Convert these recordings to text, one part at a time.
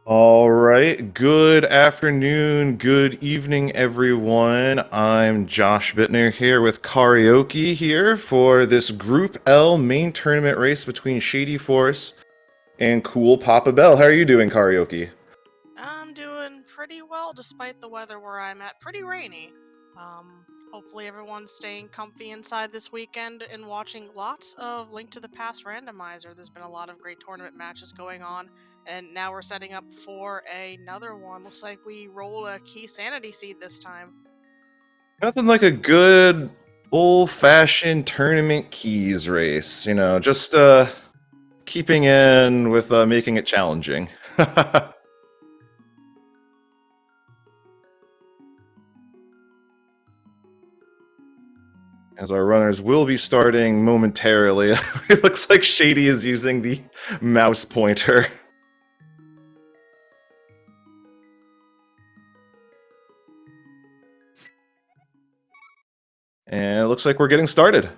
All right. Good afternoon, good evening, everyone. I'm Josh Bittner here with Karaoke here for this Group L main tournament race between Shadyforce and Cool Papa Bell. How are you doing, Karaoke? I'm doing pretty well despite the weather where I'm at. Pretty rainy. Hopefully everyone's staying comfy inside this weekend and watching lots of Link to the Past Randomizer. There's been a lot of great tournament matches going on, and now we're setting up for another one. Looks like we rolled a key sanity seed this time. Nothing like a good old-fashioned tournament keys race, just keeping in with making it challenging. As our runners will be starting momentarily. It looks like Shady is using the mouse pointer. And it looks like we're getting started.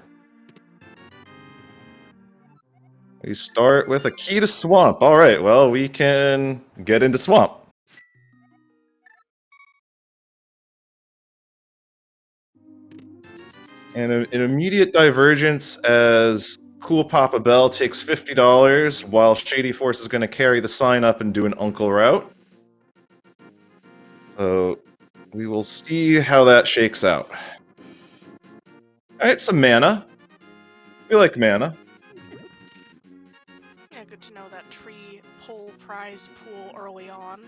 We start with a key to swamp. Alright, well, we can get into swamp. And an immediate divergence as Cool Papa Bell takes $50, while Shady Force is going to carry the sign up and do an uncle route. So we will see how that shakes out. Alright, some mana. We like mana. Yeah, good to know that tree pull prize pool early on.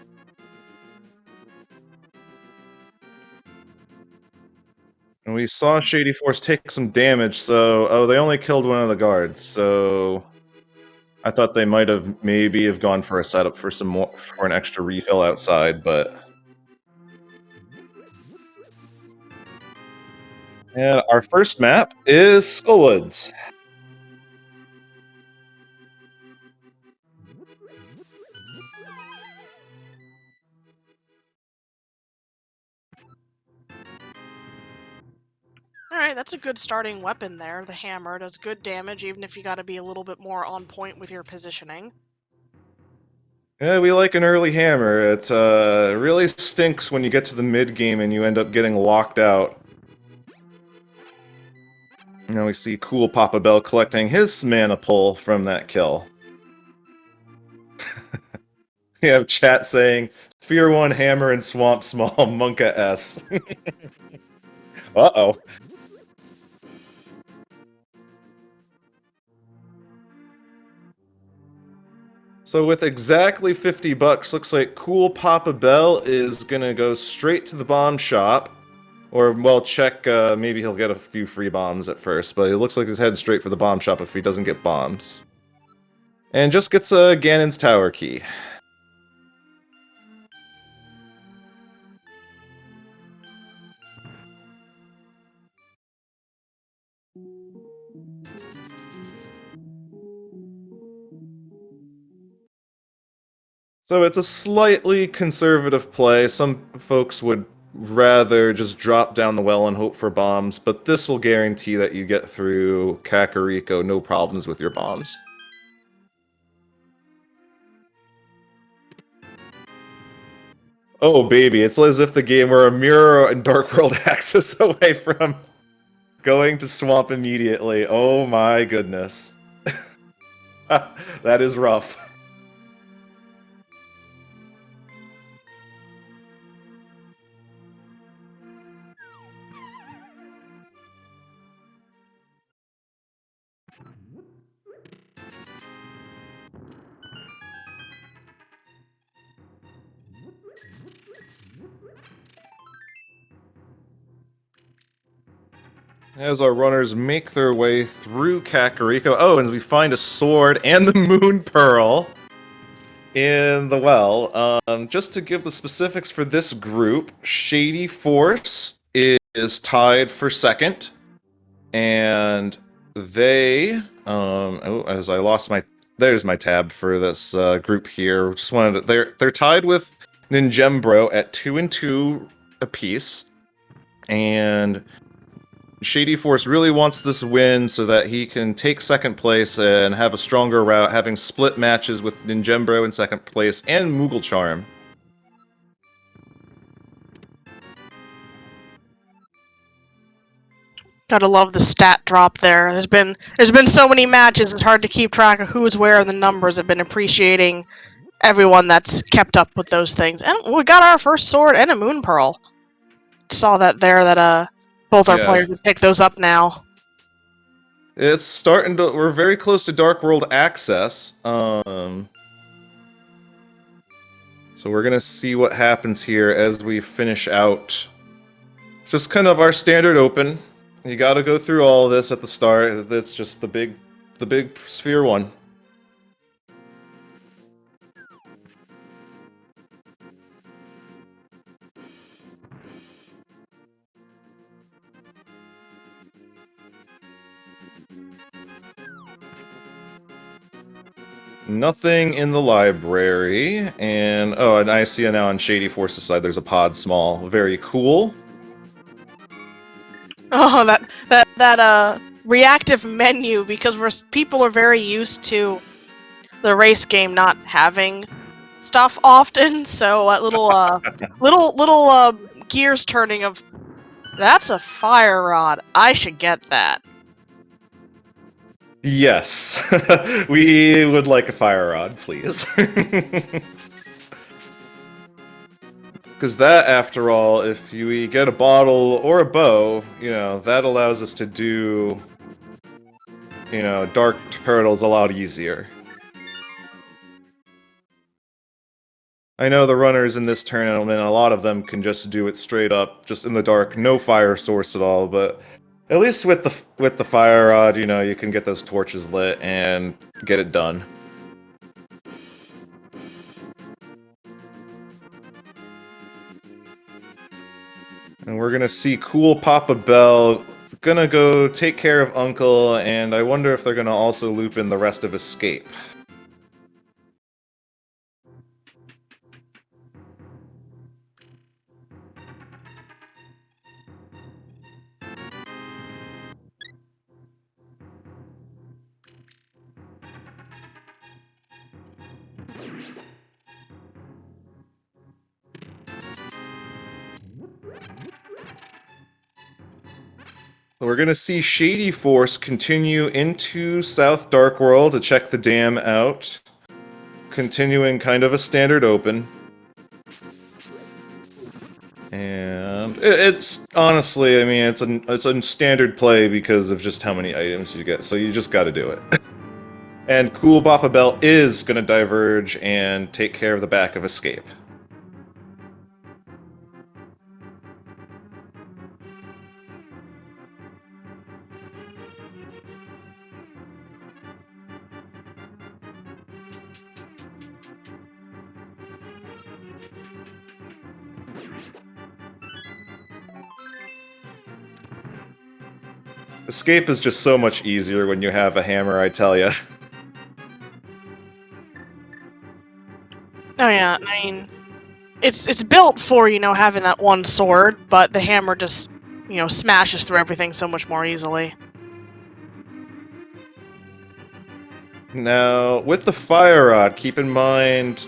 And we saw Shady Force take some damage, so... Oh, they only killed one of the guards, so... I thought they might have maybe have gone for a setup for some more... for an extra refill outside, but... And our first map is Skullwoods. Alright, that's a good starting weapon there. The hammer does good damage even if you gotta be a little bit more on point with your positioning. Yeah, we like an early hammer. It really stinks when you get to the mid-game and you end up getting locked out. Now we see Cool Papa Bell collecting his mana pull from that kill. We have chat saying, Fear 1 hammer and swamp small, Monka S. Uh-oh. So with exactly 50 bucks, looks like Cool Papa Bell is gonna go straight to the bomb shop. Or, well, check, maybe he'll get a few free bombs at first, but it looks like he's heading straight for the bomb shop if he doesn't get bombs. And just gets a Ganon's Tower key. So it's a slightly conservative play. Some folks would rather just drop down the well and hope for bombs, but this will guarantee that you get through Kakariko, no problems with your bombs. Oh baby, it's as if the game were a Mirror and Dark World axis away from going to Swamp immediately. Oh my goodness. That is rough. As our runners make their way through Kakariko. Oh, and we find a sword and the Moon Pearl in the well. Just to give the specifics for this group, Shady Force is tied for second, and they oh, as I lost my there's my tab for this group here. Just wanted to, they're tied with Ninjembro at 2-2 apiece, and Shady Force really wants this win so that he can take second place and have a stronger route, having split matches with Ninjembro in second place and Moogle Charm. Gotta love the stat drop there. There's been so many matches, it's hard to keep track of who's where, and the numbers. Have been appreciating everyone that's kept up with those things. And we got our first sword and a moon pearl. Saw that there, that both our players would pick those up now. It's starting to... We're very close to Dark World access. So we're gonna see what happens here as we finish out. Just kind of our standard open. You gotta go through all of this at the start. That's just the big sphere one. Nothing in the library, and oh, and I see now on Shady Force's side there's a pod small. Very cool. Oh, that reactive menu, because people are very used to the race game not having stuff often, so that little gears turning of, that's a fire rod. I should get that. Yes, we would like a fire rod, please. Because that, after all, if we get a bottle or a bow, you know, that allows us to do, you know, dark turtles a lot easier. I know the runners in this tournament, a lot of them can just do it straight up, just in the dark, no fire source at all, but at least with the fire rod, you know, you can get those torches lit and get it done. And we're gonna see Cool Papa Bell gonna go take care of Uncle, and I wonder if they're gonna also loop in the rest of Escape. We're gonna see Shady Force continue into South Dark World to check the dam out, continuing kind of a standard open. And it's honestly, I mean, it's a standard play because of just how many items you get, so you just gotta do it. And Cool Papa Bell is gonna diverge and take care of the back of Escape. Escape is just so much easier when you have a hammer, I tell ya. Oh yeah, I mean, it's built for, you know, having that one sword, but the hammer just, you know, smashes through everything so much more easily. Now, with the fire rod, keep in mind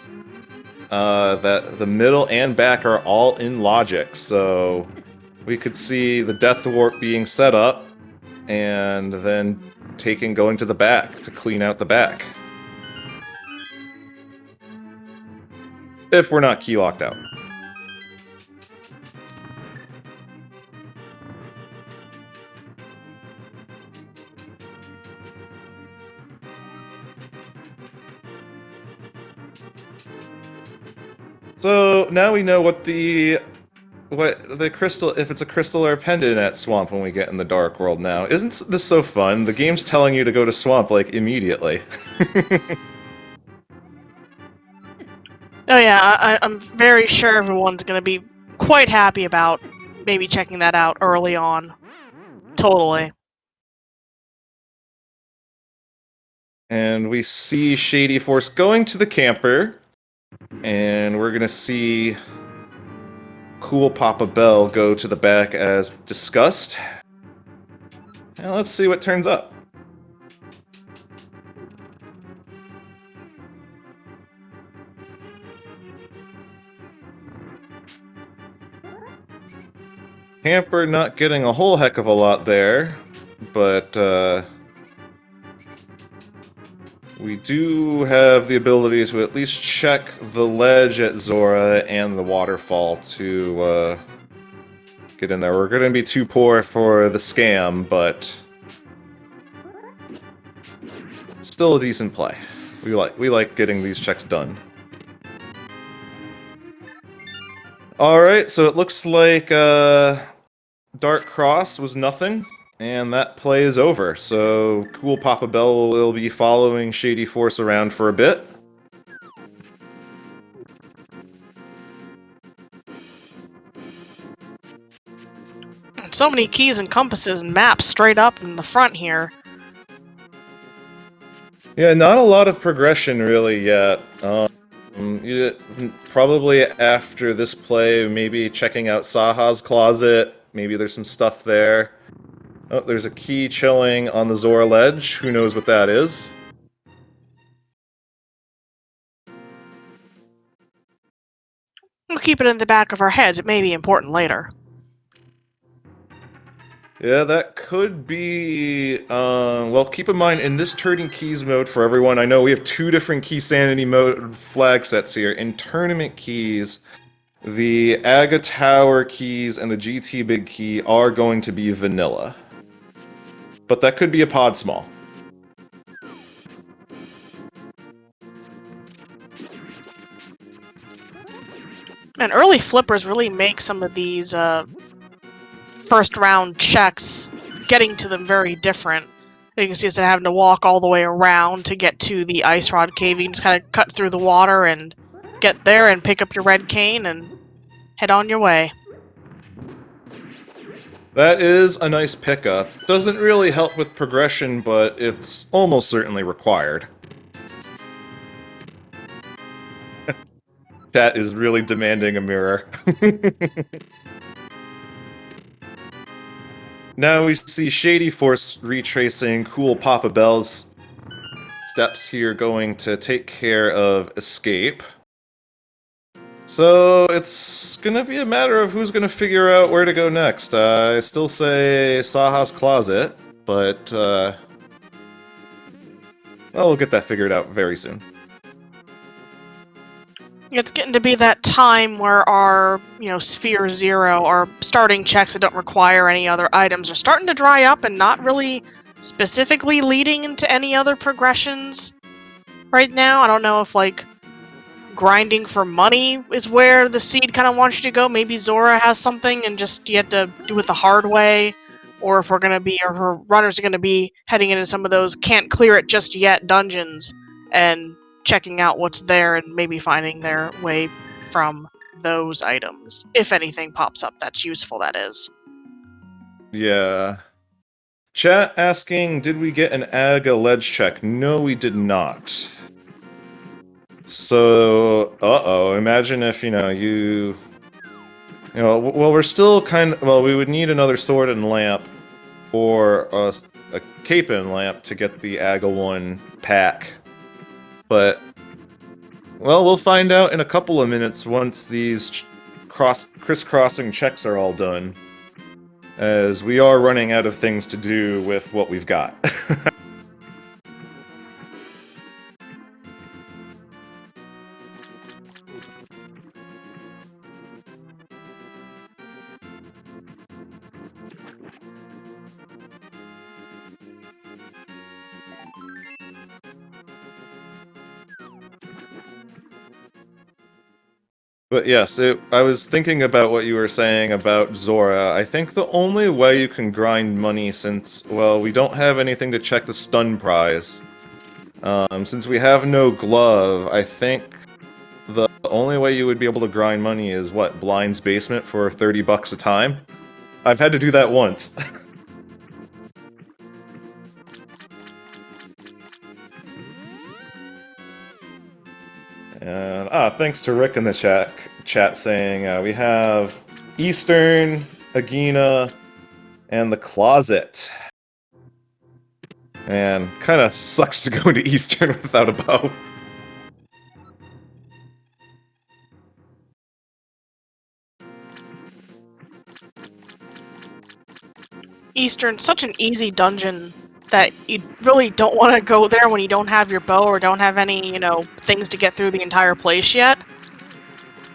that the middle and back are all in logic, so we could see the Death Warp being set up, and then going to the back to clean out the back. If we're not key locked out. So now we know what the crystal, if it's a crystal or a pendant at Swamp when we get in the Dark World now. Isn't this so fun? The game's telling you to go to Swamp, like, immediately. Oh yeah, I'm very sure everyone's gonna be quite happy about maybe checking that out early on. Totally. And we see Shady Force going to the camper, and we're gonna see Cool Papa Bell go to the back as discussed. Now let's see what turns up. Hamper not getting a whole heck of a lot there, but we do have the ability to at least check the ledge at Zora and the waterfall to get in there. We're going to be too poor for the scam, but it's still a decent play. We like getting these checks done. Alright, so it looks like Dark Cross was nothing, and that play is over. So Cool Papa Bell will be following Shady Force around for a bit. So many keys and compasses and maps straight up in the front here. Yeah, not a lot of progression really yet. Probably after this play, maybe checking out Saha's closet. Maybe there's some stuff there. Oh, there's a key chilling on the Zora ledge. Who knows what that is? We'll keep it in the back of our heads. It may be important later. Yeah, that could be... well, keep in mind, in this turning keys mode for everyone, I know we have two different key sanity mode flag sets here. In tournament keys, the Aga Tower keys and the GT Big Key are going to be vanilla. But that could be a pod small. And early flippers really make some of these first round checks, getting to them very different. You can see instead of having to walk all the way around to get to the ice rod cave, you can just kind of cut through the water and get there and pick up your red cane and head on your way. That is a nice pickup. Doesn't really help with progression, but it's almost certainly required. Chat is really demanding a mirror. Now we see Shady Force retracing Cool Papa Bell's steps here, going to take care of Escape. So it's gonna be a matter of who's gonna figure out where to go next. I still say Saha's closet, but well, we'll get that figured out very soon. It's getting to be that time where our, Sphere Zero, our starting checks that don't require any other items, are starting to dry up and not really specifically leading into any other progressions right now. I don't know if, grinding for money is where the seed kind of wants you to go. Maybe Zora has something and just you have to do it the hard way. Or if her runners are going to be heading into some of those can't clear it just yet dungeons and checking out what's there and maybe finding their way from those items. If anything pops up that's useful, that is. Yeah. Chat asking, did we get an Aga ledge check? No, we did not. So, imagine if, well, we're still we would need another sword and lamp, or a cape and lamp to get the Aga 1 pack. But, well, we'll find out in a couple of minutes once these crisscrossing checks are all done, as we are running out of things to do with what we've got. But yes, I was thinking about what you were saying about Zora. I think the only way you can grind money, since, well, we don't have anything to check the stun prize. Since we have no glove, I think the only way you would be able to grind money is, what, Blind's Basement for 30 bucks a time? I've had to do that once. And, thanks to Rick in the chat saying we have Eastern, Agina, and the Closet. Man, kind of sucks to go into Eastern without a bow. Eastern, such an easy dungeon that you really don't want to go there when you don't have your bow or don't have any, things to get through the entire place yet.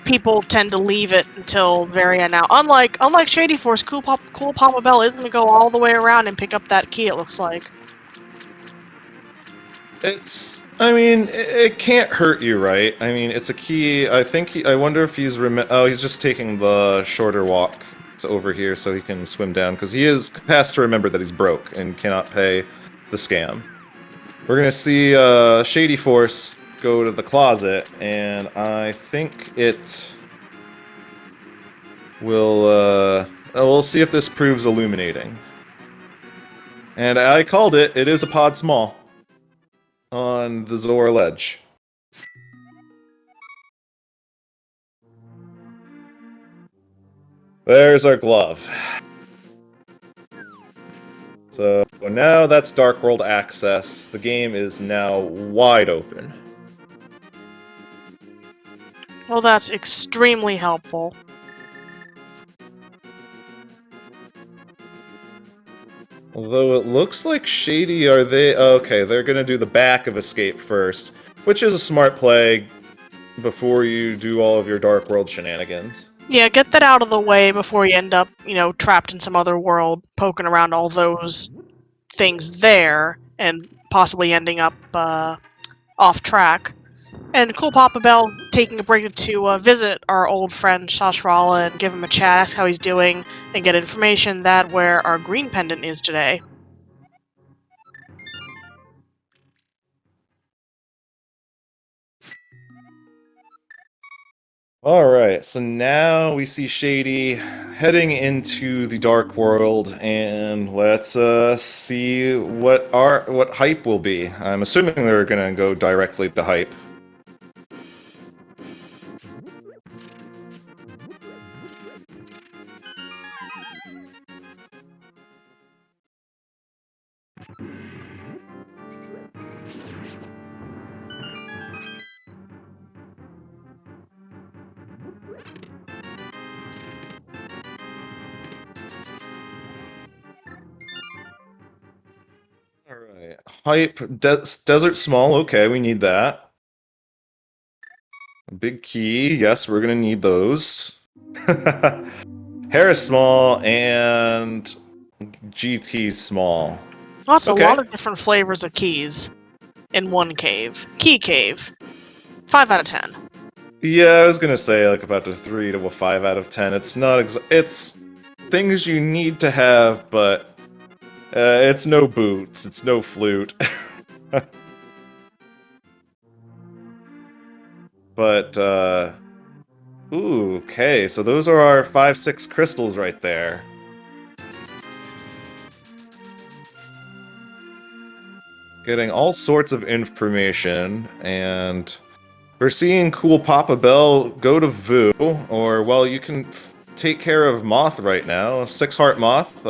People tend to leave it until very end now. Unlike Shadyforce, Cool Papa Bell is going to go all the way around and pick up that key, it looks like. I mean, it can't hurt you, right? I mean, it's a key. I wonder if he's he's just taking the shorter walk to over here so he can swim down, because has to remember that he's broke and cannot pay the scam. We're gonna see Shady Force go to the closet, and I think it will, we'll see if this proves illuminating. And I called it. It is a pod small on the Zor ledge. There's our glove. So now that's Dark World access. The game is now wide open. Well, that's extremely helpful. Although it looks like Shady, are they... Okay, they're gonna do the back of Escape first, which is a smart play before you do all of your Dark World shenanigans. Yeah, get that out of the way before you end up, trapped in some other world, poking around all those things there, and possibly ending up off track. And Cool Papa Bell taking a break to visit our old friend Shashrala and give him a chat, ask how he's doing, and get information that where our green pendant is today. Alright, so now we see Shady heading into the Dark World, and let's see what hype will be. I'm assuming they're gonna go directly to hype. Alright, hype, desert small, okay, we need that. A big key, yes, we're gonna need those. Harris small and GT small. That's Okay. a lot of different flavors of keys in one cave. Key cave. 5 out of 10. Yeah, I was gonna say like about a 3 to a 5 out of 10. It's not it's things you need to have, but it's no boots, it's no flute. But ooh, okay, so those are our 5-6 crystals right there. Getting all sorts of information, and we're seeing Cool Papa Bell go to Vu, or, well, you can take care of Moth right now. 6-heart Moth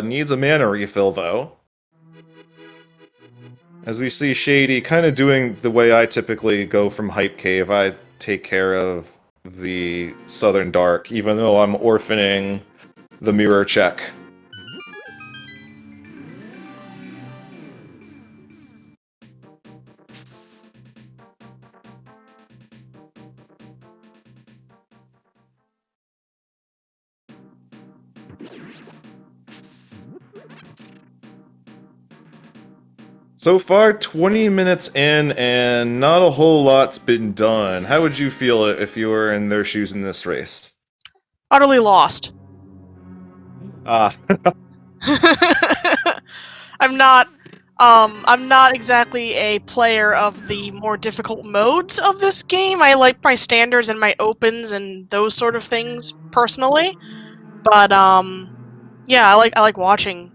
needs a mana refill, though. As we see Shady kind of doing the way I typically go from Hype Cave, I take care of the Southern Dark, even though I'm orphaning the Mirror Check. So far, 20 minutes in, and not a whole lot's been done. How would you feel if you were in their shoes in this race? Utterly lost. Ah, I'm not exactly a player of the more difficult modes of this game. I like my standards and my opens and those sort of things personally. But yeah, I like watching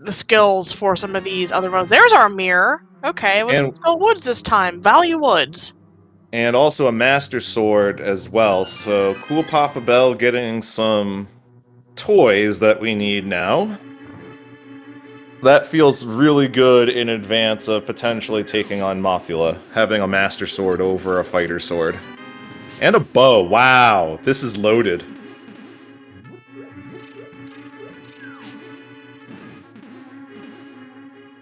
the skills for some of these other modes. There's our mirror. Okay, let's go Woods this time. Value Woods. and also a Master Sword as well, so Cool Papa Bell getting some toys that we need now. That feels really good in advance of potentially taking on Mothula, having a Master Sword over a Fighter Sword. And a bow, wow, this is loaded.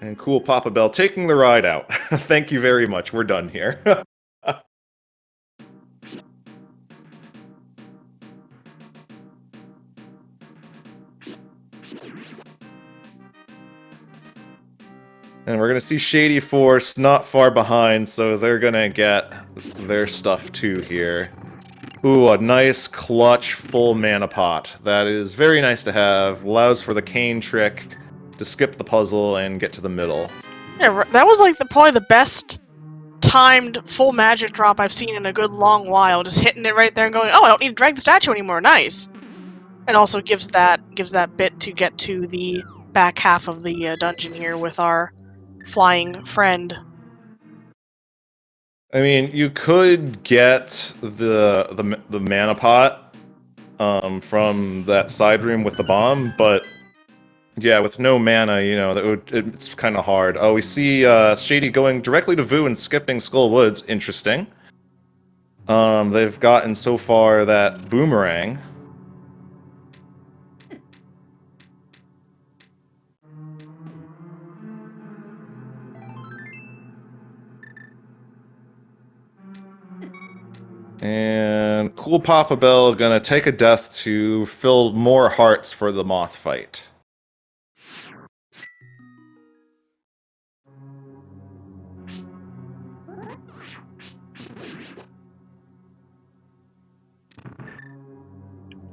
And Cool Papa Bell taking the ride out. Thank you very much, we're done here. And we're gonna see Shady Force not far behind, so they're gonna get their stuff too here. Ooh, a nice clutch full mana pot. That is very nice to have. Allows for the cane trick to skip the puzzle and get to the middle. Yeah, that was like probably the best timed full magic drop I've seen in a good long while. Just hitting it right there and going, oh, I don't need to drag the statue anymore. Nice. And also gives that bit to get to the back half of the dungeon here with our flying friend. I mean, you could get the mana pot from that side room with the bomb, but yeah, with no mana, you know, it's kind of hard. Oh, we see Shady going directly to Vu and skipping Skull Woods. Interesting. They've gotten so far that boomerang. And Cool Papa Bell gonna take a death to fill more hearts for the moth fight.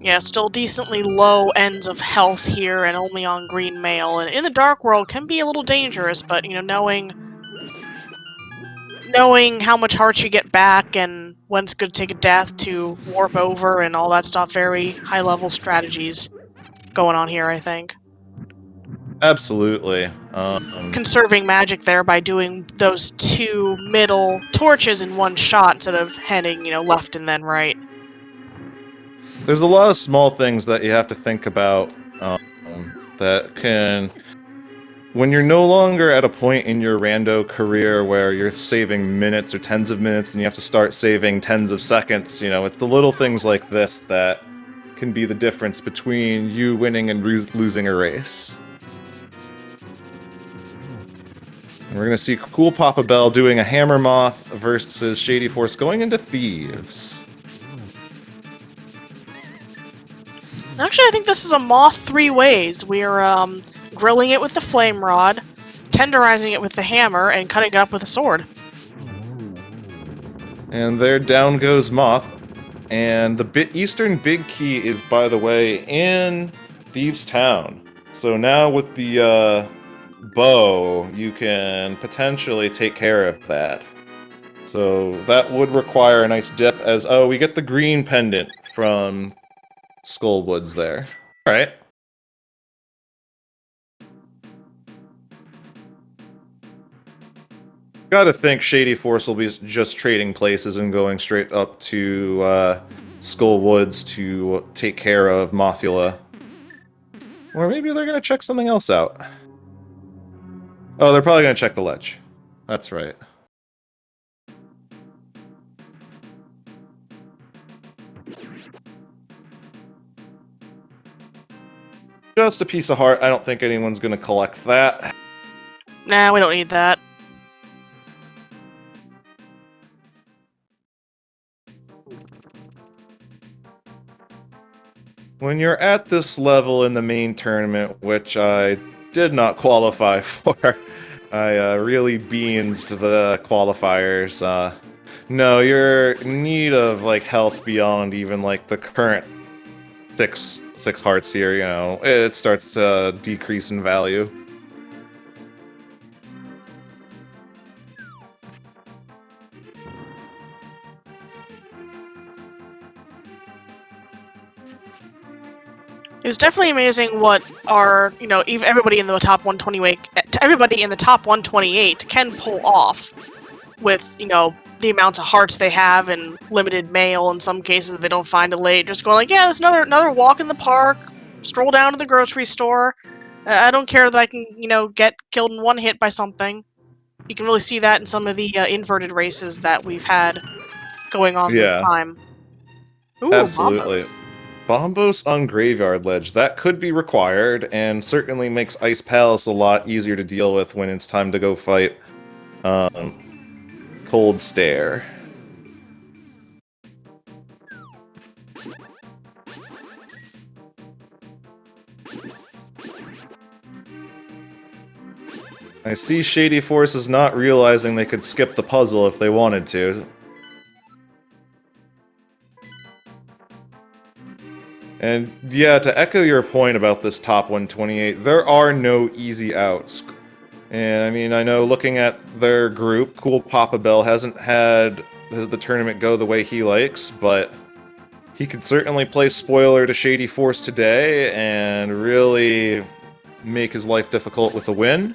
Yeah, still decently low ends of health here and only on green mail. And in the Dark World can be a little dangerous, but, you know, knowing how much hearts you get back and when it's good to take a death to warp over and all that stuff, very high-level strategies going on here, I think. Absolutely. Conserving magic there by doing those two middle torches in one shot instead of heading, you know, left and then right. There's a lot of small things that you have to think about that can... When you're no longer at a point in your rando career where you're saving minutes or tens of minutes and you have to start saving tens of seconds, you know, it's the little things like this that can be the difference between you winning and losing a race. And we're gonna see Cool Papa Bell doing a Hammer Moth versus Shady Force going into Thieves. Actually, I think this is a moth three ways. We're grilling it with the flame rod, tenderizing it with the hammer, and cutting it up with a sword. And there down goes Moth. And the eastern big key is, by the way, in Thieves Town. So now with the bow, you can potentially take care of that. So that would require a nice dip as, oh, we get the green pendant from Skull Woods there. Alright. Gotta think Shady Force will be just trading places and going straight up to Skull Woods to take care of Mothula. Or maybe they're gonna check something else out. Oh, they're probably gonna check the ledge. That's right. Just a piece of heart. I don't think anyone's gonna collect that. Nah, we don't need that. When you're at this level in the main tournament, which I did not qualify for, I really beansed the qualifiers. No, you're in need of like health beyond even like the current six hearts here. You know, it starts to decrease in value. It's definitely amazing what our, you know, even everybody in the top 128 can pull off with, you know, the amount of hearts they have and limited mail in some cases that they don't find it late. Just going like, yeah, there's another walk in the park, stroll down to the grocery store. I don't care that I can, get killed in one hit by something. You can really see that in some of the inverted races that we've had going on this Yeah, time. Ooh, absolutely. Bombos. Bombos on Graveyard Ledge. That could be required, and certainly makes Ice Palace a lot easier to deal with when it's time to go fight Cold Stare. I see Shady Force is not realizing they could skip the puzzle if they wanted to. And yeah, to echo your point about this top 128, there are no easy outs. And I mean, I know looking at their group, Cool Papa Bell hasn't had the tournament go the way he likes, but he could certainly play spoiler to Shady Force today and really make his life difficult with a win.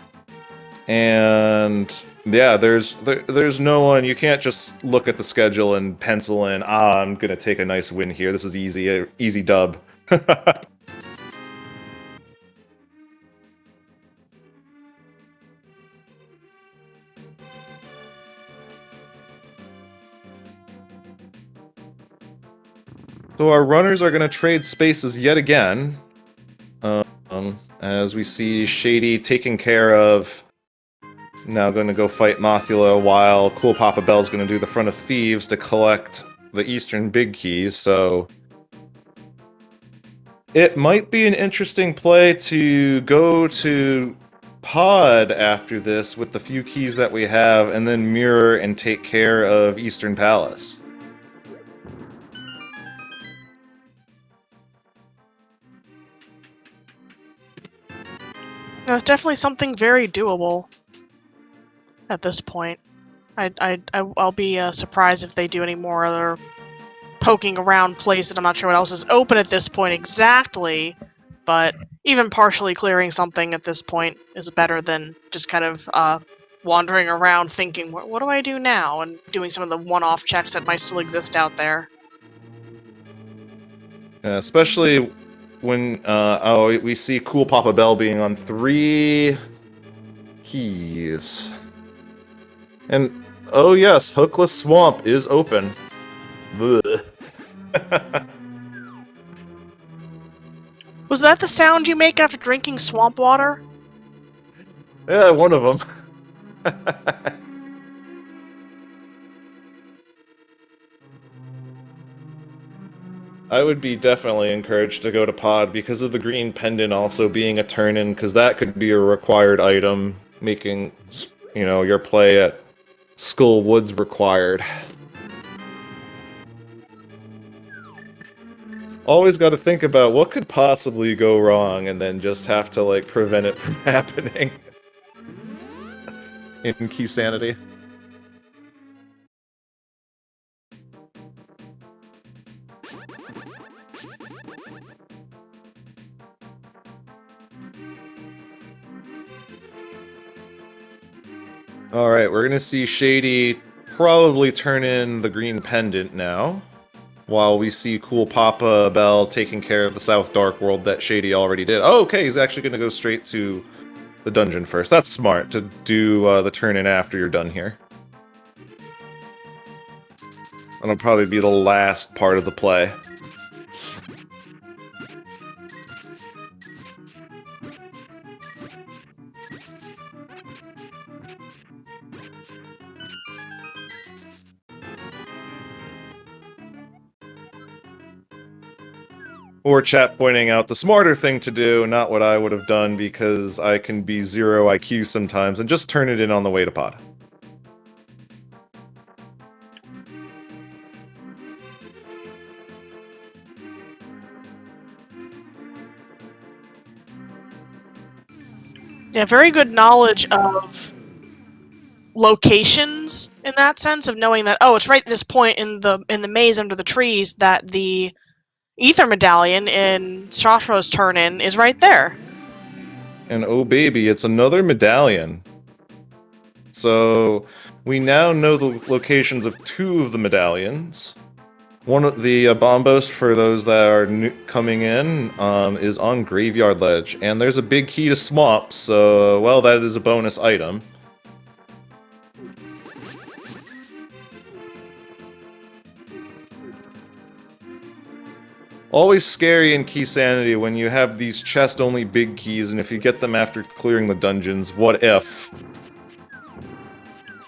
And yeah, there's no one. You can't just look at the schedule and pencil in. I'm gonna take a nice win here. This is easy dub. So our runners are gonna trade spaces yet again. As we see Shady taking care of. Now going to go fight Mothula while Cool Papa Bell's going to do the Front of Thieves to collect the Eastern Big Keys, so it might be an interesting play to go to Pod after this with the few keys that we have, and then mirror and take care of Eastern Palace. That's definitely something very doable at this point. I'll be surprised if they do any more other poking around places. I'm not sure what else is open at this point exactly, but even partially clearing something at this point is better than just kind of wandering around thinking, what do I do now? And doing some of the one-off checks that might still exist out there. Especially when we see Cool Papa Bell being on 3 keys. And, oh yes, Hookless Swamp is open. Was that the sound you make after drinking swamp water? Yeah, one of them. I would be definitely encouraged to go to Pod because of the green pendant also being a turn-in, because that could be a required item, making, your play at Skull Woods required. Always got to think about what could possibly go wrong, and then just have to, like, prevent it from happening. In Key Sanity. Alright, we're gonna see Shady probably turn in the green pendant now, while we see Cool Papa Bell taking care of the South Dark World that Shady already did. Oh, okay, he's actually gonna go straight to the dungeon first. That's smart, to do the turn in after you're done here. That'll probably be the last part of the play. Or chat pointing out the smarter thing to do, not what I would have done because I can be 0 IQ sometimes, and just turn it in on the way to Pod. Yeah, very good knowledge of locations in that sense of knowing that, oh, it's right at this point in the maze under the trees that the ether medallion in Shastro's turn-in is right there. And oh baby, it's another medallion. So we now know the locations of 2 of the medallions. One of the bombos, for those that are coming in, is on Graveyard Ledge, and there's a big key to Swamp, so, well, that is a bonus item. Always scary in Key Sanity when you have these chest-only big keys, and if you get them after clearing the dungeons, what if?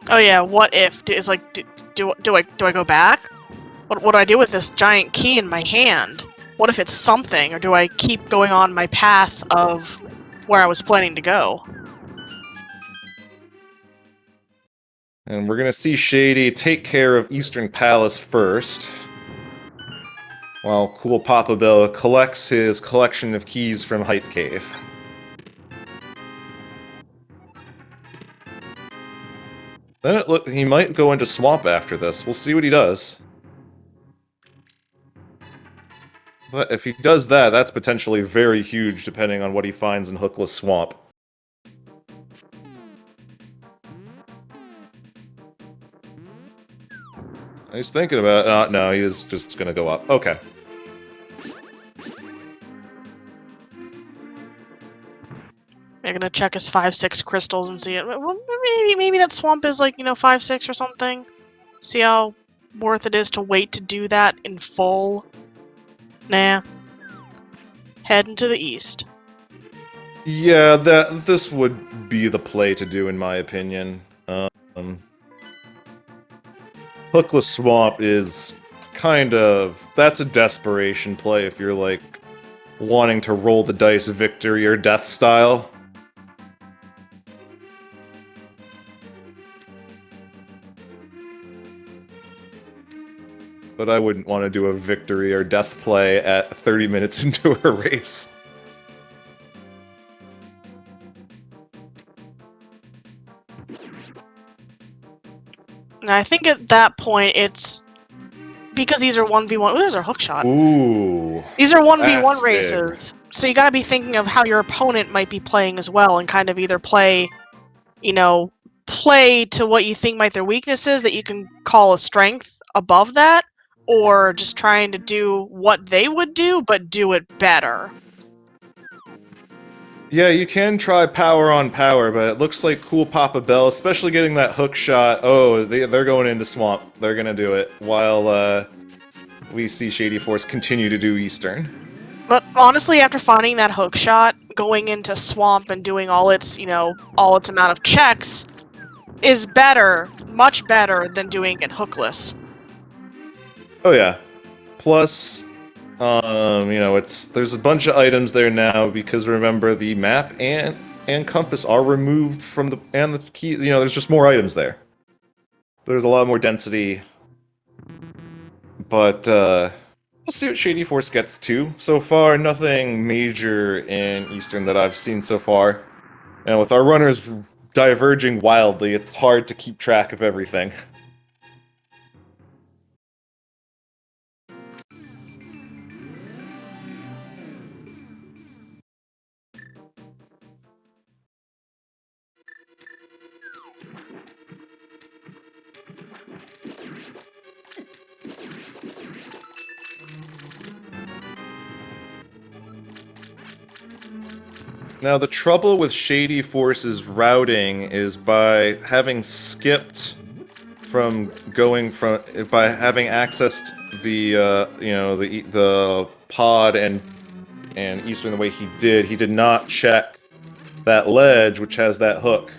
Oh yeah, what if? It's like, do I go back? What do I do with this giant key in my hand? What if it's something, or do I keep going on my path of where I was planning to go? And we're gonna see Shady take care of Eastern Palace first, while coolpapabell collects his collection of keys from Hype Cave. Then he might go into Swamp after this. We'll see what he does. But if he does that, that's potentially very huge, depending on what he finds in Hookless Swamp. He's thinking about it. No, he's just gonna go up. Okay. I'm gonna check his 5-6 crystals and see it. Well, maybe that swamp is like, 5-6 or something. See how worth it is to wait to do that in full. Nah. Heading to the east. Yeah, this would be the play to do, in my opinion. Hookless Swamp is kind of... that's a desperation play if you're, like, wanting to roll the dice victory or death style. But I wouldn't want to do a victory or death play at 30 minutes into a race. I think at that point it's because these are 1v1. Ooh, there's our hookshot. Ooh. These are 1v1 that's races. So you gotta be thinking of how your opponent might be playing as well, and kind of either play, play to what you think might their weaknesses that you can call a strength above that, or just trying to do what they would do, but do it better. Yeah, you can try power on power, but it looks like coolpapabell, especially getting that hook shot. Oh, they're going into Swamp. They're gonna do it, while we see shadyforce continue to do Eastern. But honestly, after finding that hook shot, going into Swamp and doing all its amount of checks is better, much better than doing it hookless. Oh yeah. Plus, there's a bunch of items there now because remember the map and compass are removed from the key. There's just more items there. There's a lot more density, but we'll see what shadyforce gets to. So far, nothing major in Eastern that I've seen so far. And with our runners diverging wildly, it's hard to keep track of everything. Now, the trouble with shadyforce's routing is by having skipped by having accessed the pod and Eastern the way he did not check that ledge, which has that hook.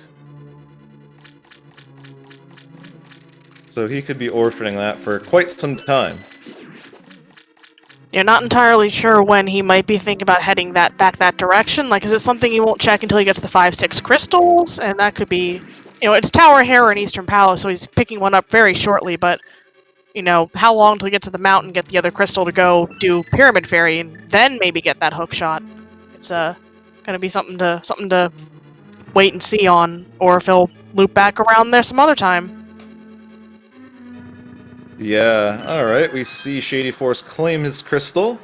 So he could be orphaning that for quite some time. You're not entirely sure when he might be thinking about heading back that direction. Like, is it something he won't check until he gets the 5-6 crystals? And that could be, it's Tower Hare in Eastern Palace, so he's picking one up very shortly. But, how long till he gets to the mountain, get the other crystal to go do Pyramid Fairy, and then maybe get that hook shot? It's gonna be something to wait and see on, or if he'll loop back around there some other time. Yeah, alright, we see shadyforce claim his crystal.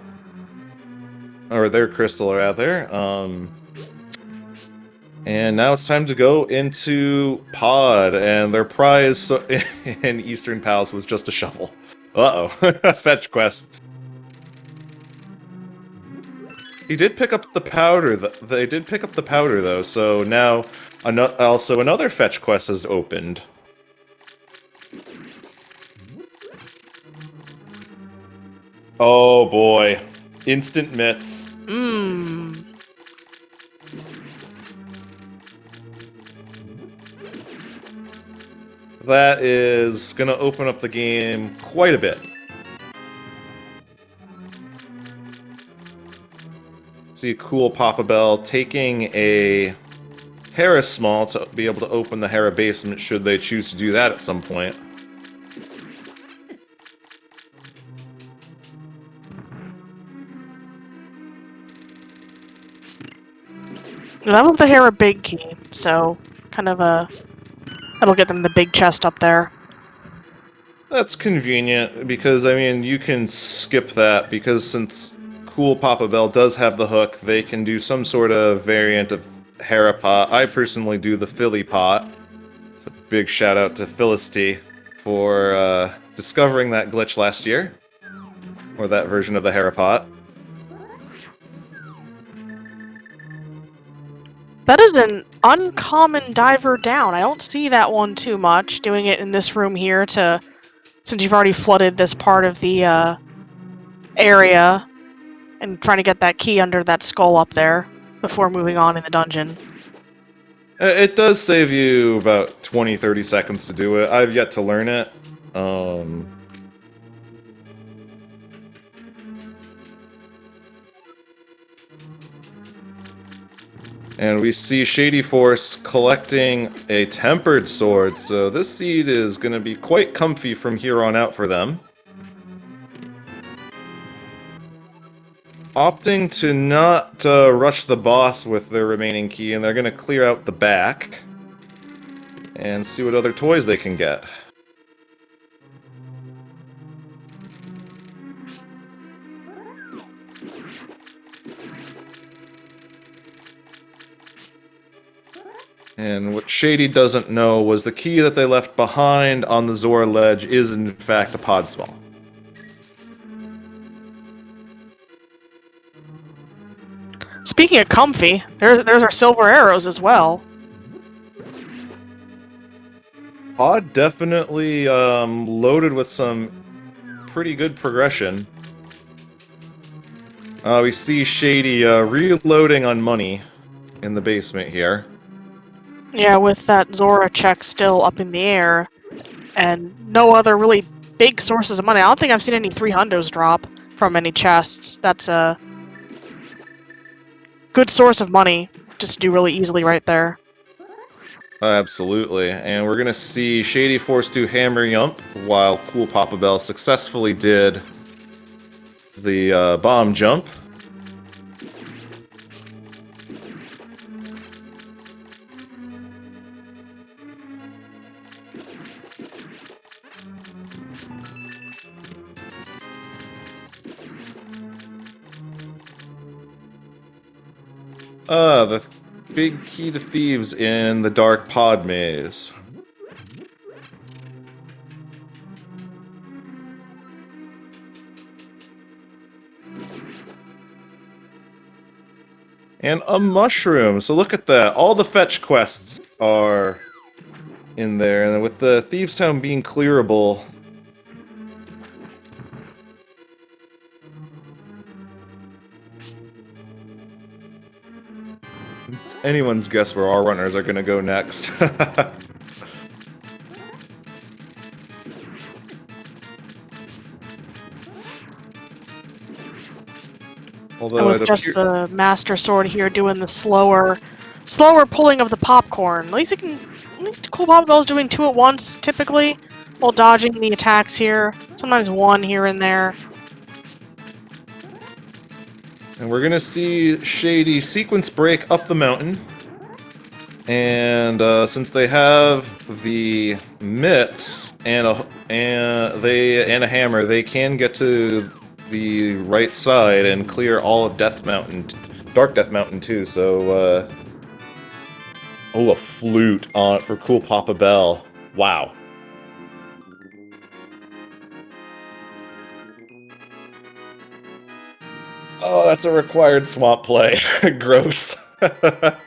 Or their crystal, rather. And now it's time to go into Pod, and their prize in Eastern Palace was just a shovel. Uh-oh. Fetch quests. He did pick up the powder. They did pick up the powder, though, so now also another fetch quest has opened. Oh boy. Instant mitts. Mmm. That is gonna open up the game quite a bit. See a cool Papa-Bell taking a Hera Small to be able to open the Hera basement should they choose to do that at some point. That was the Hera big key, so kind of that'll get them the big chest up there. That's convenient, because, I mean, you can skip that, because since Cool Papa-Bell does have the hook, they can do some sort of variant of Hera Pot. I personally do the Philly Pot. So big shout out to Philisty for discovering that glitch last year. Or that version of the Hera Pot. That is an uncommon diver down. I don't see that one too much. Doing it in this room here since you've already flooded this part of the area and trying to get that key under that skull up there before moving on in the dungeon. It does save you about 20-30 seconds to do it. I've yet to learn it. And we see Shadyforce collecting a tempered sword, so this seed is going to be quite comfy from here on out for them. Opting to not rush the boss with their remaining key, and they're going to clear out the back and see what other toys they can get. And what Shady doesn't know was the key that they left behind on the Zora ledge is in fact a pod small. Speaking of comfy, there's our silver arrows as well. Pod definitely loaded with some pretty good progression. We see Shady reloading on money in the basement here. Yeah, with that Zora check still up in the air, and no other really big sources of money. I don't think I've seen any 300s drop from any chests. That's a good source of money just to do really easily right there. Absolutely, and we're gonna see Shadyforce do Hammer Yump, while Cool Papa-Bell successfully did the Bomb Jump. The big key to thieves in the dark pod maze. And a mushroom, so look at that. All the fetch quests are in there, and with the Thieves' Town being clearable, it's anyone's guess where our runners are gonna go next. Although And with just the Master Sword here doing the slower pulling of the popcorn. At least Cool Papa-Bell's doing two at once, typically, while dodging the attacks here. Sometimes one here and there. And we're gonna see Shady sequence break up the mountain. And since they have the mitts and a hammer, they can get to the right side and clear all of Death Mountain, Dark Death Mountain too. So, oh, a flute on for Cool Papa-Bell. Wow. Oh, that's a required swamp play. Gross. At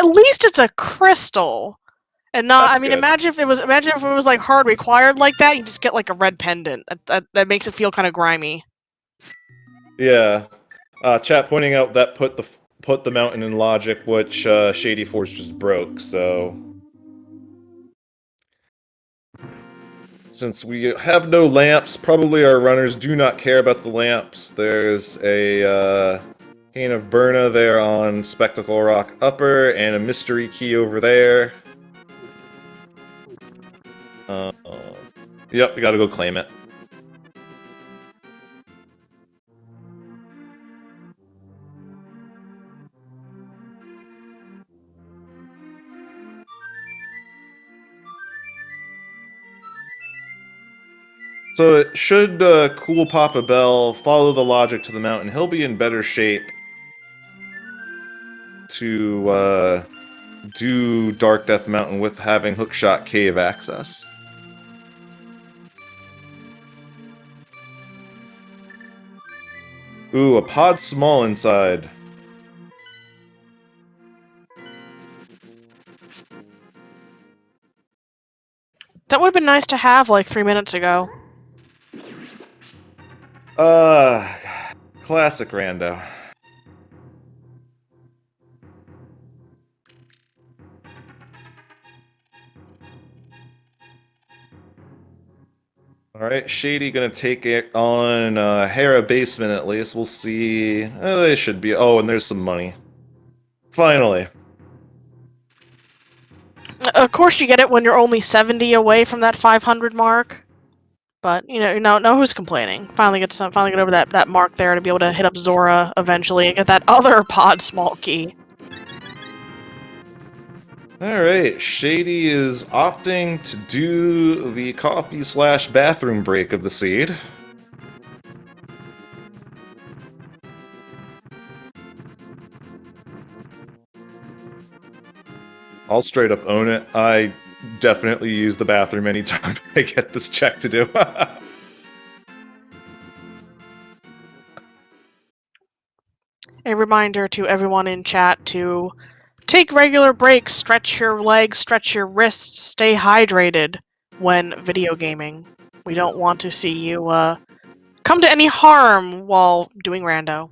least it's a crystal. And not, That's I mean, good. imagine if it was like hard required like that, you just get like a red pendant. That makes it feel kind of grimy. Yeah. Chat pointing out that put the mountain in logic, which shadyforce just broke. So since we have no lamps, probably our runners do not care about the lamps. There's a cane of Burna there on Spectacle Rock Upper, and a mystery key over there. Uh, yep, we gotta go claim it. So should Cool Papa Bell follow the logic to the mountain, he'll be in better shape to do Dark Death Mountain with having Hookshot Cave access. Ooh, a pod small inside. That would have been nice to have like 3 minutes ago. Classic rando. Alright, Shady gonna take it on Hera Basement at least. We'll see. They should be. Oh, and there's some money. Finally. Of course, you get it when you're only 70 away from that 500 mark. But no who's complaining. Finally get over that mark there to be able to hit up Zora eventually and get that other pod small key. Alright, Shady is opting to do the coffee/bathroom break of the seed. I'll straight up own it. I definitely use the bathroom anytime I get this check to do. A reminder to everyone in chat to take regular breaks, stretch your legs, stretch your wrists, stay hydrated when video gaming. We don't want to see you come to any harm while doing rando.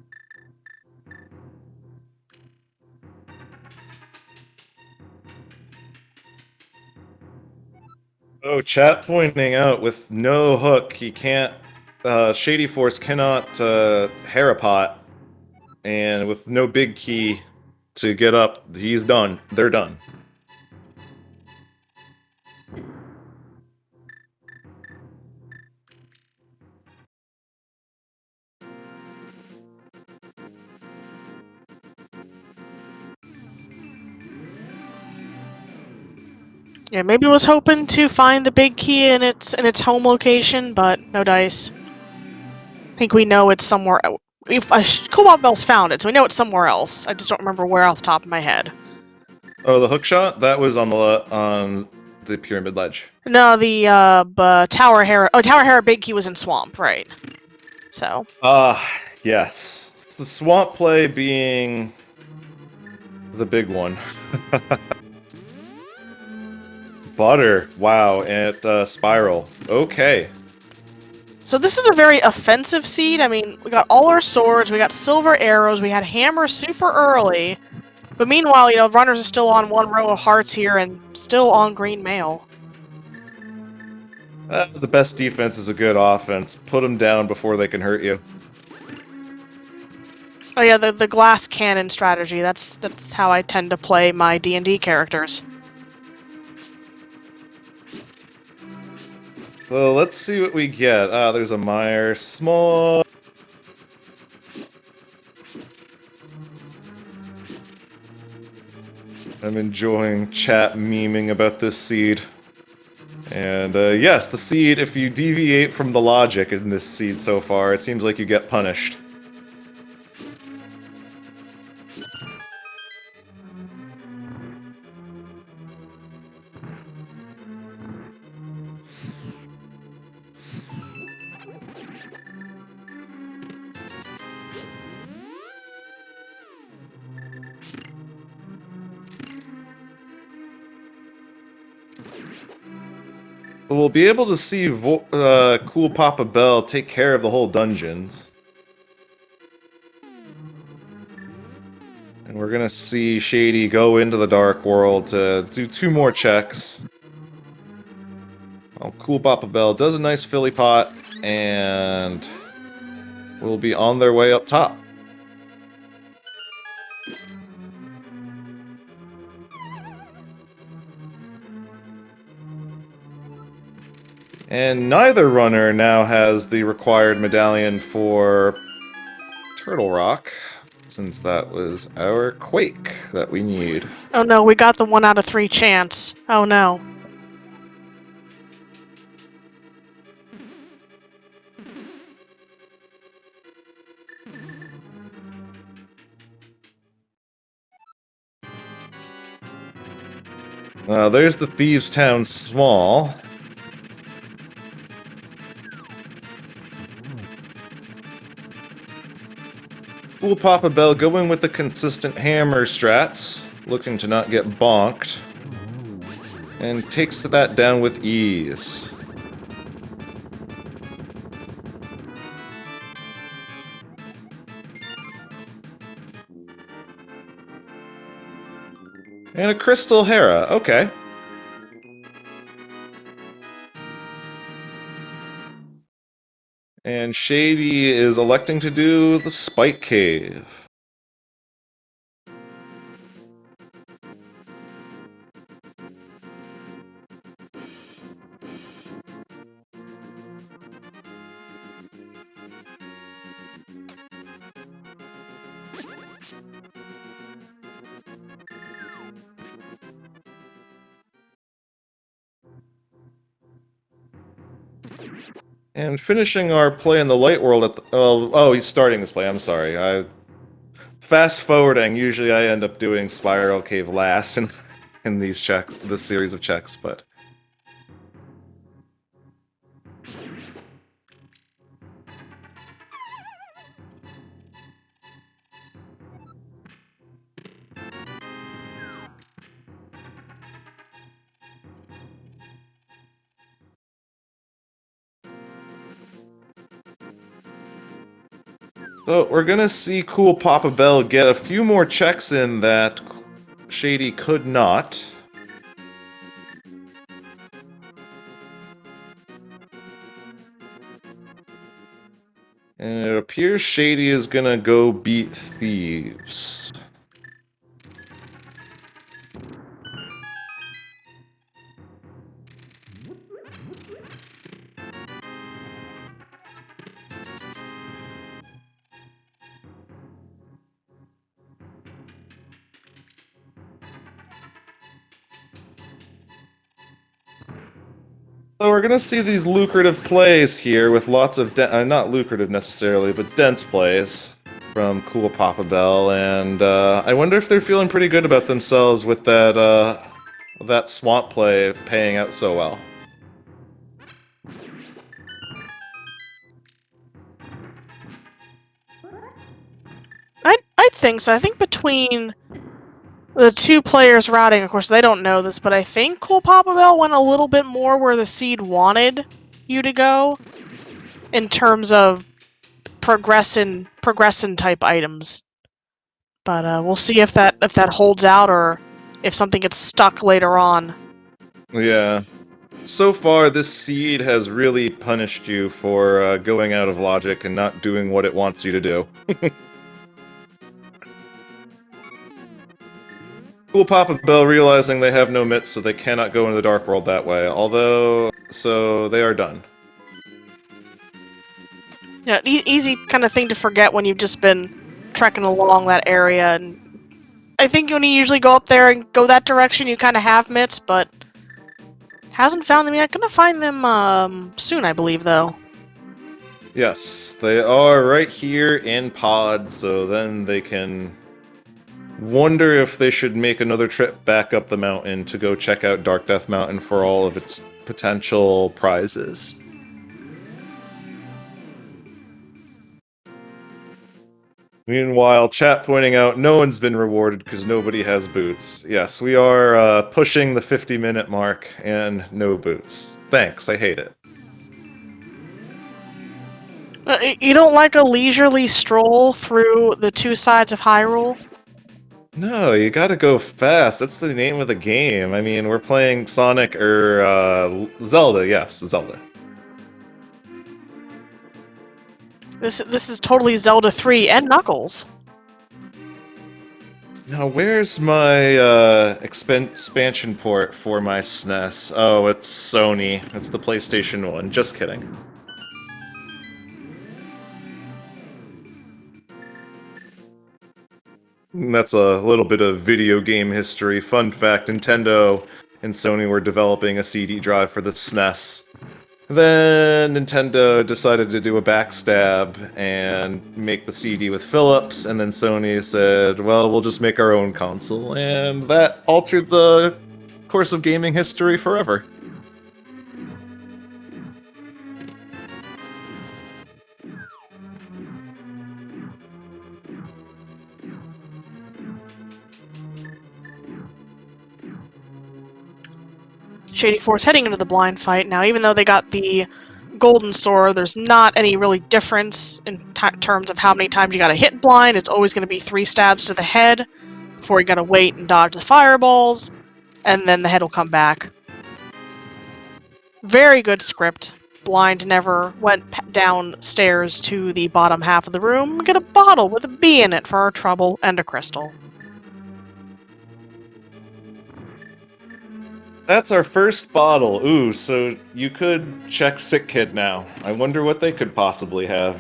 Oh, chat pointing out with no hook, he can't. Shadyforce cannot Harapot, and with no big key to get up, he's done. They're done. Yeah, maybe was hoping to find the big key in its home location, but no dice. I think we know it's somewhere. Cobalt Bell's found it, so we know it's somewhere else. I just don't remember where off the top of my head. Oh, the hook shot? That was on the pyramid ledge. No, the Tower Hera. Oh, Tower Hera big key was in Swamp, right? So. Yes. It's the swamp play being the big one. Butter. Wow, and Spiral. Okay. So this is a very offensive seed. I mean, we got all our swords, we got silver arrows, we had hammers super early. But meanwhile, runners are still on one row of hearts here and still on green mail. The best defense is a good offense. Put them down before they can hurt you. Oh yeah, the glass cannon strategy. That's how I tend to play my D&D characters. So let's see what we get. There's a mire. Small. I'm enjoying chat memeing about this seed. And yes, the seed, if you deviate from the logic in this seed so far, it seems like you get punished. We'll be able to see Cool Papa Bell take care of the whole dungeons. And we're gonna see Shady go into the Dark World to do 2 more checks. Oh, Cool Papa Bell does a nice Philly pot, and we'll be on their way up top. And neither runner now has the required medallion for Turtle Rock, since that was our Quake that we need. Oh no, we got the 1 out of 3 chance. Oh no. There's the Thieves' Town Small. Cool Papa Bell going with the consistent hammer strats, looking to not get bonked, and takes that down with ease. And a Crystal Hera, okay. And Shady is electing to do the Spike Cave. And finishing our play in the Light World at the... Oh, he's starting this play, I'm sorry. Fast forwarding, usually I end up doing Spiral Cave last in these checks, this series of checks, but... So, we're gonna see Cool Papa Bell get a few more checks in that Shady could not. And it appears Shady is gonna go beat Thieves. So we're gonna see these lucrative plays here with lots of, not lucrative necessarily, but dense plays from Cool Papa Bell, and I wonder if they're feeling pretty good about themselves with that swamp play paying out so well. I think so. I think between the 2 players routing, of course, they don't know this, but I think Cool Papa Bell went a little bit more where the seed wanted you to go in terms of progression type items. But we'll see if that holds out or if something gets stuck later on. Yeah. So far, this seed has really punished you for going out of logic and not doing what it wants you to do. Cool Papa Bell realizing they have no mitts, so they cannot go into the Dark World that way. Although, so they are done. Yeah, easy kind of thing to forget when you've just been trekking along that area. And I think when you usually go up there and go that direction, you kind of have mitts, but hasn't found them yet. Gonna find them soon, I believe, though. Yes, they are right here in pod, so then they can wonder if they should make another trip back up the mountain to go check out Dark Death Mountain for all of its potential prizes. Meanwhile, chat pointing out no one's been rewarded because nobody has boots. Yes, we are pushing the 50-minute mark and no boots. Thanks, I hate it. You don't like a leisurely stroll through the two sides of Hyrule? No, you gotta go fast. That's the name of the game. I mean, we're playing Sonic or Zelda. Yes, Zelda. This is totally Zelda 3 and Knuckles. Now, where's my expansion port for my SNES? Oh, it's Sony. It's the PlayStation 1. Just kidding. That's a little bit of video game history. Fun fact, Nintendo and Sony were developing a CD drive for the SNES. Then Nintendo decided to do a backstab and make the CD with Philips, and then Sony said, well, we'll just make our own console, and that altered the course of gaming history forever. Shadyforce heading into the blind fight now. Even though they got the golden sword, there's not any really difference in terms of how many times you gotta hit blind. It's always going to be 3 stabs to the head before you gotta wait and dodge the fireballs, and then the head will come back. Very good script. Blind never went downstairs to the bottom half of the room. Get a bottle with a bee in it for our trouble and a crystal. That's our first bottle. Ooh, so you could check Sick Kid now. I wonder what they could possibly have.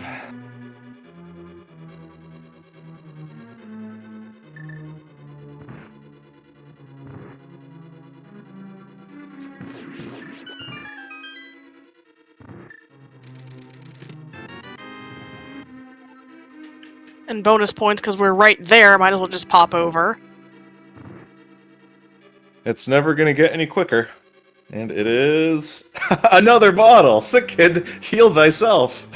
And bonus points because we're right there. Might as well just pop over. It's never gonna get any quicker. And it is... another bottle! Sick Kid, heal thyself!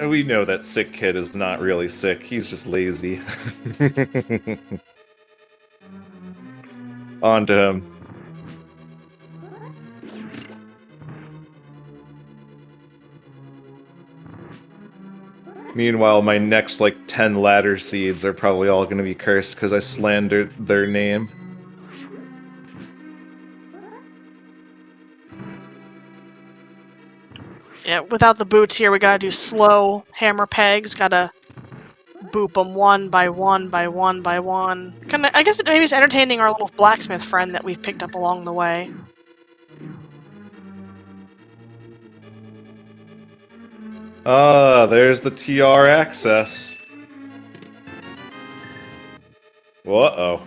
We know that Sick Kid is not really sick, he's just lazy. On to him. Meanwhile, my next, 10 ladder seeds are probably all gonna be cursed because I slandered their name. Yeah, without the boots here, we gotta do slow hammer pegs. Gotta boop them one by one by one by one. Kinda, I guess maybe it's entertaining our little blacksmith friend that we've picked up along the way. Ah, there's the TR access. Uh-oh.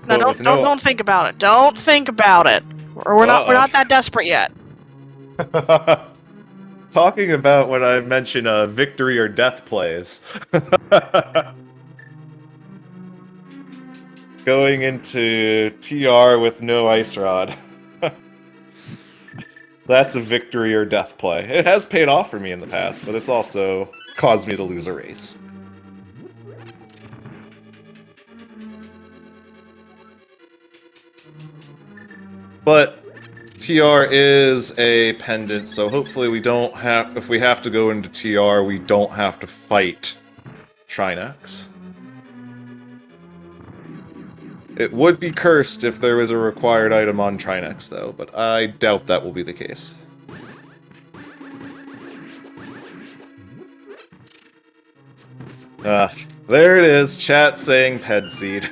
No, don't think about it. Don't think about it. Or we're not that desperate yet. Talking about when I mention victory or death plays. Going into TR with no ice rod. That's a victory or death play. It has paid off for me in the past, but it's also caused me to lose a race. But TR is a pendant, so hopefully we don't have... if we have to go into TR, we don't have to fight Trinex. It would be cursed if there was a required item on Trinex, though, but I doubt that will be the case. There it is, chat saying Ped Seed.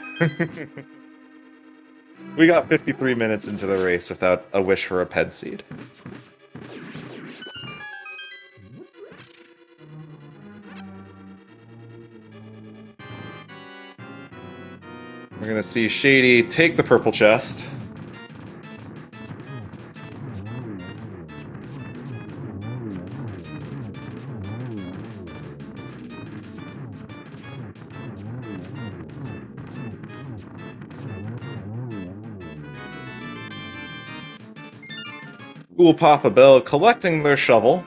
We got 53 minutes into the race without a wish for a Ped Seed. We're gonna see Shady take the purple chest. Cool Papa Bell collecting their shovel.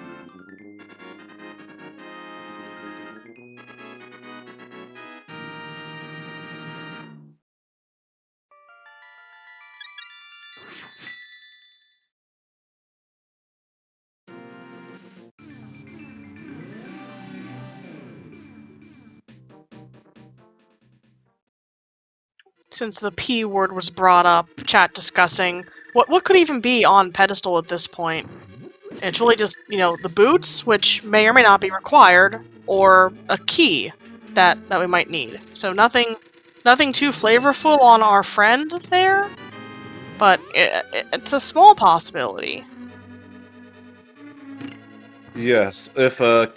Since the P word was brought up, chat discussing what could even be on pedestal at this point. It's really just, you know, the boots, which may or may not be required, or a key that we might need. So nothing too flavorful on our friend there, but it's a small possibility. Yes, if a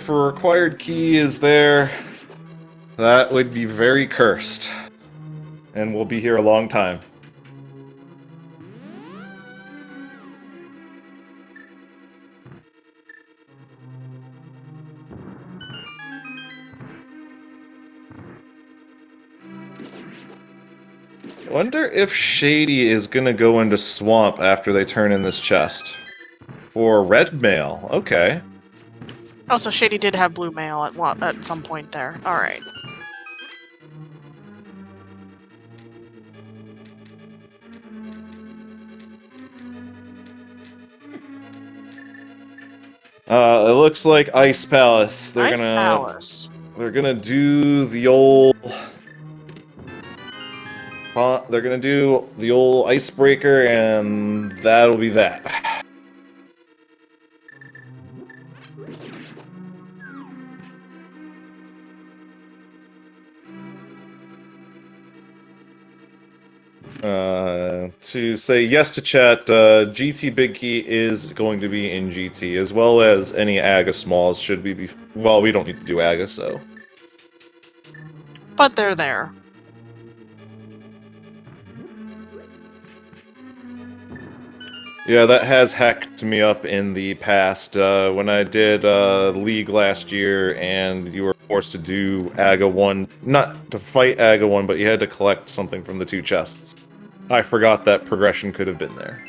required key is there, that would be very cursed. And we'll be here a long time. I wonder if Shady is gonna go into Swamp after they turn in this chest. For red mail, okay. Oh, so Shady did have blue mail at some point there. Alright. It looks like Ice Palace. Ice Palace. They're gonna do the old... they're gonna do the old icebreaker, and that'll be that. To say yes to chat, GT Big Key is going to be in GT, as well as any AGA smalls should we be... Well, we don't need to do AGA, so... But they're there. Yeah, that has hacked me up in the past. When I did League last year, and you were forced to do AGA 1, not to fight AGA 1, but you had to collect something from the two chests. I forgot that progression could have been there.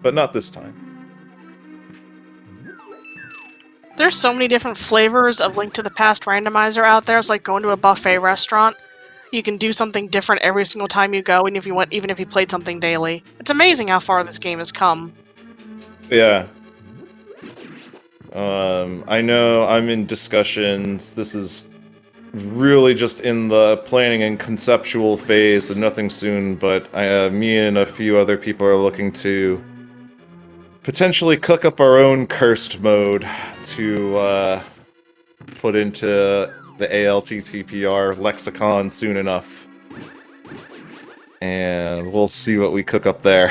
But not this time. There's so many different flavors of Link to the Past Randomizer out there. It's like going to a buffet restaurant. You can do something different every single time you go, and even if you played something daily. It's amazing how far this game has come. Yeah. I know I'm in discussions. This is really just in the planning and conceptual phase, so nothing soon, but me and a few other people are looking to potentially cook up our own cursed mode to put into the ALTTPR lexicon soon enough. And we'll see what we cook up there.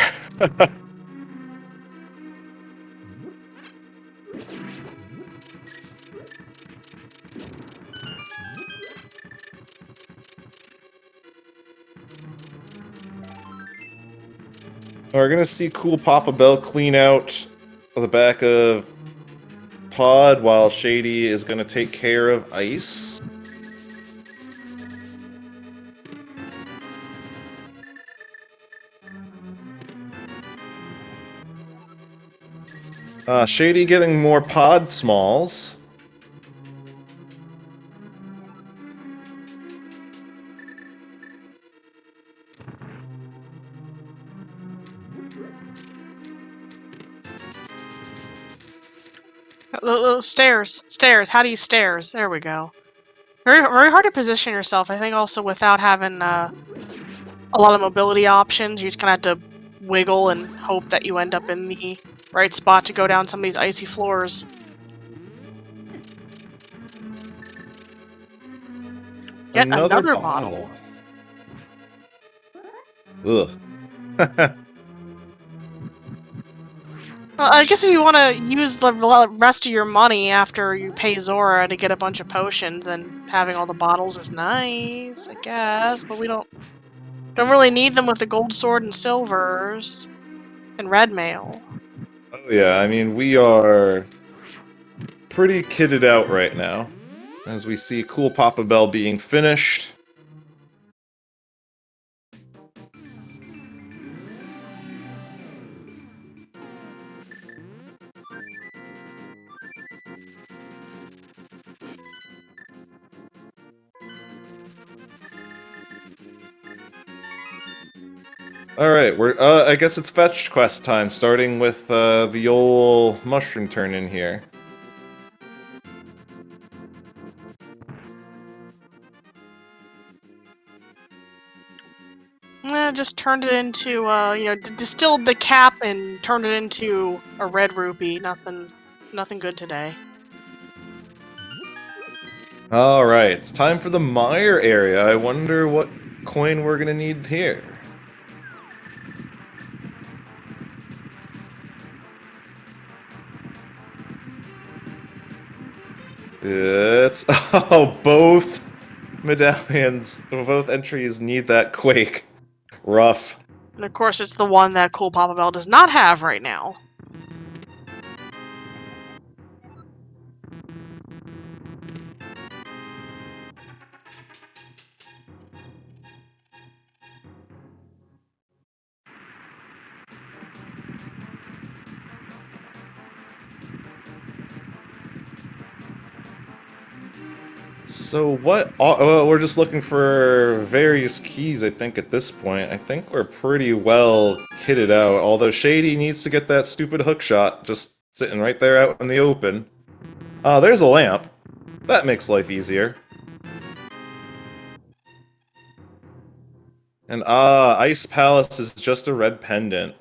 We're gonna see Cool Papa Bell clean out the back of Pod while Shady is gonna take care of Ice. Shady getting more Pod smalls. Stairs. How do you stairs? There we go. Very hard to position yourself. I think also without having a lot of mobility options, you just kind of have to wiggle and hope that you end up in the right spot to go down some of these icy floors. Yet another bottle. Ugh. Well, I guess if you want to use the rest of your money after you pay Zora to get a bunch of potions, then having all the bottles is nice, I guess. But we don't really need them with the gold sword and silvers and red mail. Oh yeah, I mean, we are pretty kitted out right now. As we see Cool Papa Bell being finished. Alright, we're, I guess it's fetch quest time, starting with, the old mushroom turn in here. Just turned it into, you know, distilled the cap and turned it into a red rupee. Nothing good today. Alright, it's time for the mire area. I wonder what coin we're gonna need here. It's... oh, both medallions, both entries need that quake. Rough. And of course, it's the one that Cool Papa Bell does not have right now. So what... well, we're just looking for various keys, I think, at this point. I think we're pretty well kitted out, although Shady needs to get that stupid hook shot just sitting right there out in the open. There's a lamp. That makes life easier. And Ice Palace is just a red pendant.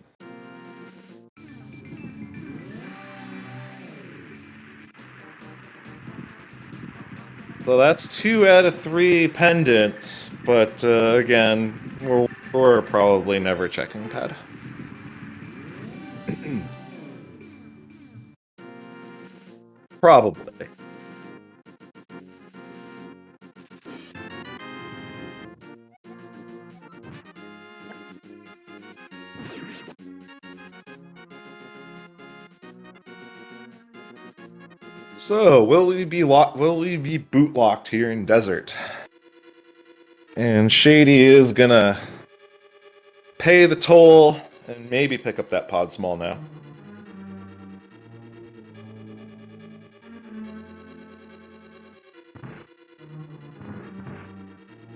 So that's 2 out of 3 pendants, but again, we're probably never checking pad. Probably. So, will we be boot locked here in Desert? And Shady is gonna pay the toll and maybe pick up that pod small now.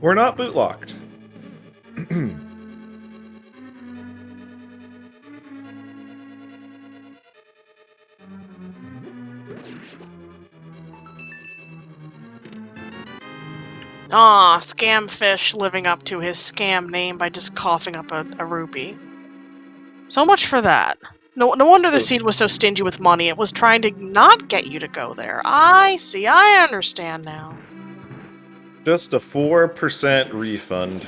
We're not boot locked. Scam fish living up to his scam name by just coughing up a rupee. So much for that. No wonder the seed was so stingy with money. It was trying to not get you to go there. I see. I understand now. Just a 4% refund.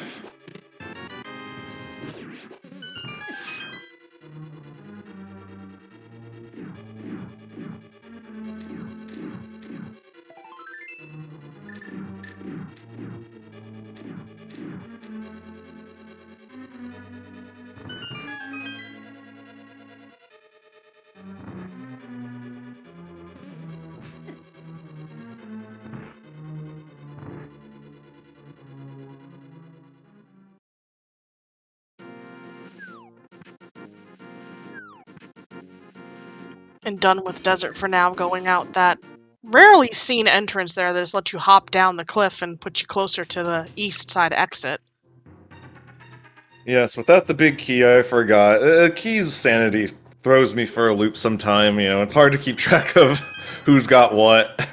And done with Desert for now, going out that rarely seen entrance there that just lets you hop down the cliff and put you closer to the east side exit. Yes, without the big key, I forgot. Key's sanity throws me for a loop sometime, you know, it's hard to keep track of who's got what.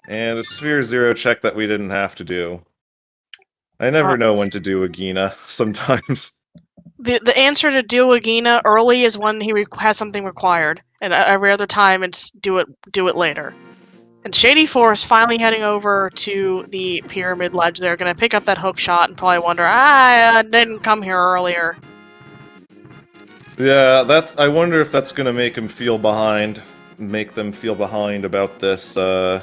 And a Sphere Zero check that we didn't have to do. I never know when to do a Gina, sometimes. The answer to do a Gina early is when he has something required, and every other time it's do it later. And Shadyforce finally heading over to the pyramid ledge. They're gonna pick up that hook shot and probably wonder, I didn't come here earlier. Yeah, I wonder if that's gonna make him feel behind. Make them feel behind about this, So,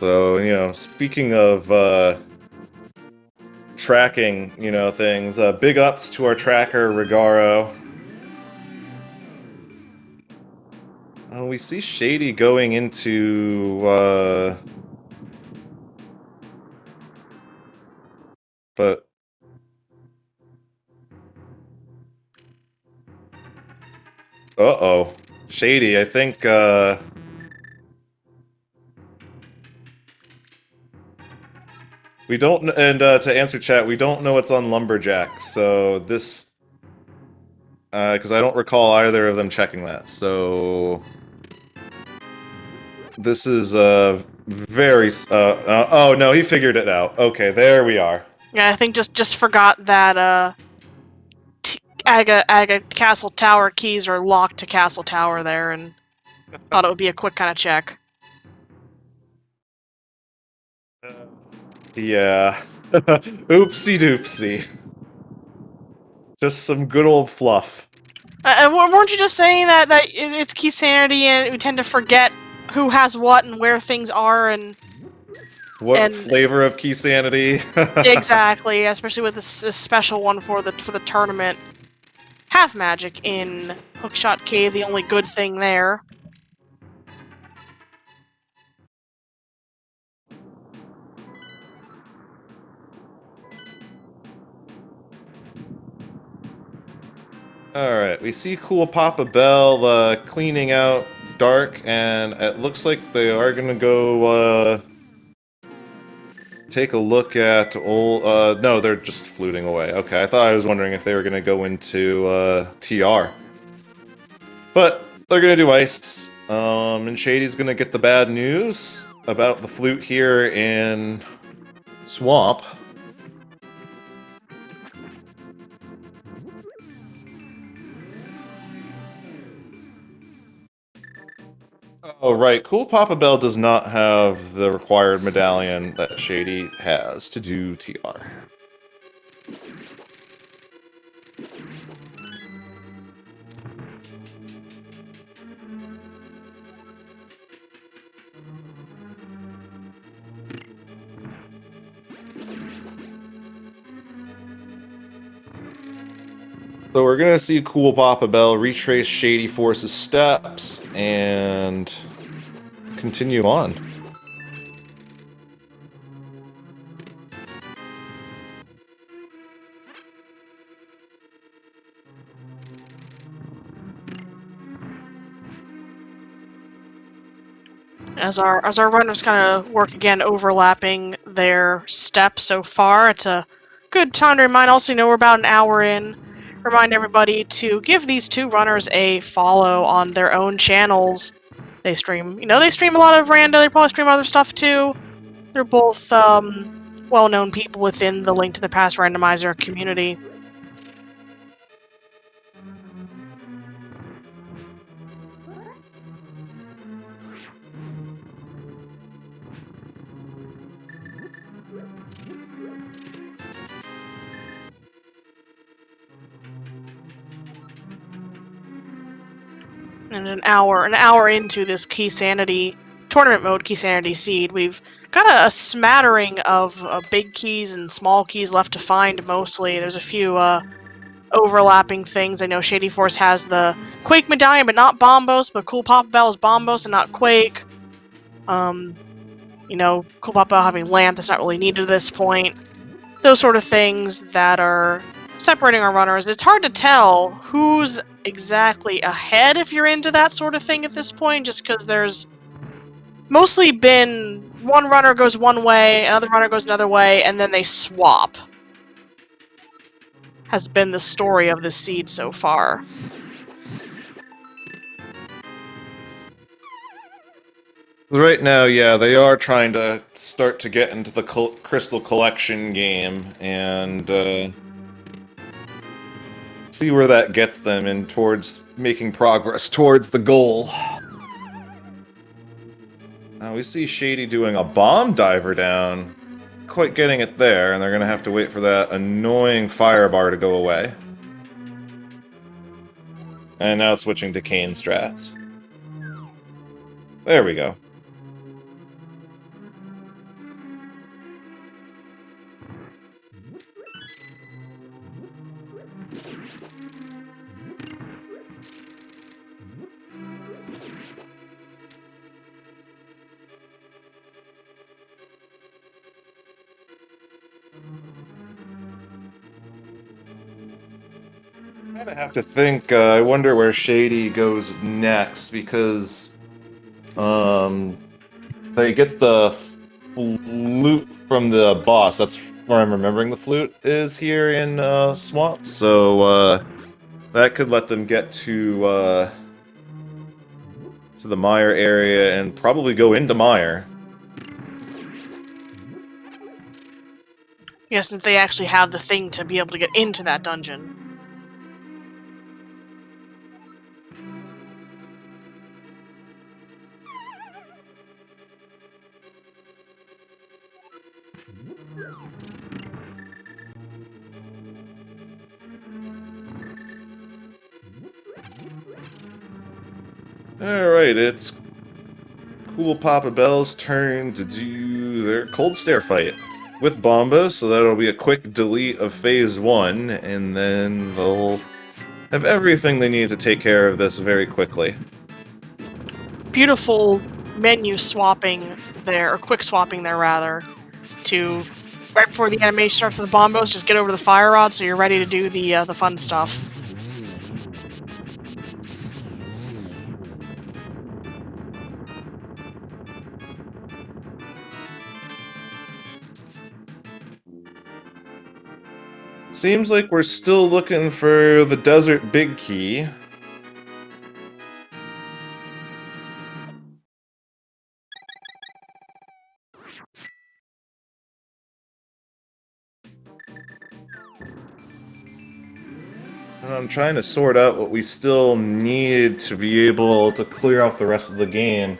you know, speaking of, tracking, you know, things, big ups to our tracker, Regaro. We see Shady going into, but... Uh-oh. Shady, I think, We don't, and to answer chat, we don't know what's on Lumberjack, so this, because I don't recall either of them checking that, so this is very, oh no, he figured it out. Okay, there we are. Yeah, I think just forgot that Aga Castle Tower keys are locked to Castle Tower there, and thought it would be a quick kind of check. Yeah. Oopsie doopsie. Just some good old fluff. Weren't you just saying that it's key sanity and we tend to forget who has what and where things are and What flavor of key sanity? exactly, especially with this special one for the tournament. Half magic in Hookshot Cave, the only good thing there. Alright, we see Cool Papa Bell cleaning out Dark, and it looks like they are gonna go take a look at old. No, they're just fluting away. Okay, I thought I was wondering if they were gonna go into TR. But they're gonna do ice. And Shady's gonna get the bad news about the flute here in Swamp. Oh, right. Cool Papa Bell does not have the required medallion that Shady has to do TR. So we're gonna see Cool Papa Bell retrace Shady Force's steps and continue on. As our runners kind of work again, overlapping their steps so far, it's a good time to remind. Also, we're about an hour in. Remind everybody to give these two runners a follow on their own channels. They stream, they stream a lot of random. They probably stream other stuff too. They're both well-known people within the Link to the Past Randomizer community. And an hour into this Key Sanity tournament mode, Key Sanity Seed, we've got a smattering of big keys and small keys left to find. Mostly, there's a few overlapping things. I know Shady Force has the Quake medallion, but not Bombos. But Cool Papa Bell is Bombos and not Quake. Cool Papa Bell having Lamp that's not really needed at this point. Those sort of things that are separating our runners. It's hard to tell who's exactly ahead if you're into that sort of thing at this point, just because there's mostly been one runner goes one way, another runner goes another way, and then they swap. Has been the story of this seed so far. Right now, yeah, they are trying to start to get into the crystal collection game and see where that gets them in towards making progress towards the goal. Now we see Shady doing a bomb diver down. Quite getting it there, and they're gonna have to wait for that annoying fire bar to go away. And now switching to Kane strats. There we go. I kind of have to think, I wonder where Shady goes next, because, they get the flute from the boss. That's where I'm remembering the flute is here in Swamp. So that could let them get to the mire area and probably go into mire. Yeah, since they actually have the thing to be able to get into that dungeon. Alright, it's Cool Papa Bell's turn to do their Cold Stare fight with Bombo, so that'll be a quick delete of Phase 1, and then they'll have everything they need to take care of this very quickly. Beautiful menu swapping there, or quick swapping there rather, to right before the animation starts for the bombos, just get over the fire rod so you're ready to do the fun stuff. Seems like we're still looking for the Desert Big Key. And I'm trying to sort out what we still need to be able to clear out the rest of the game.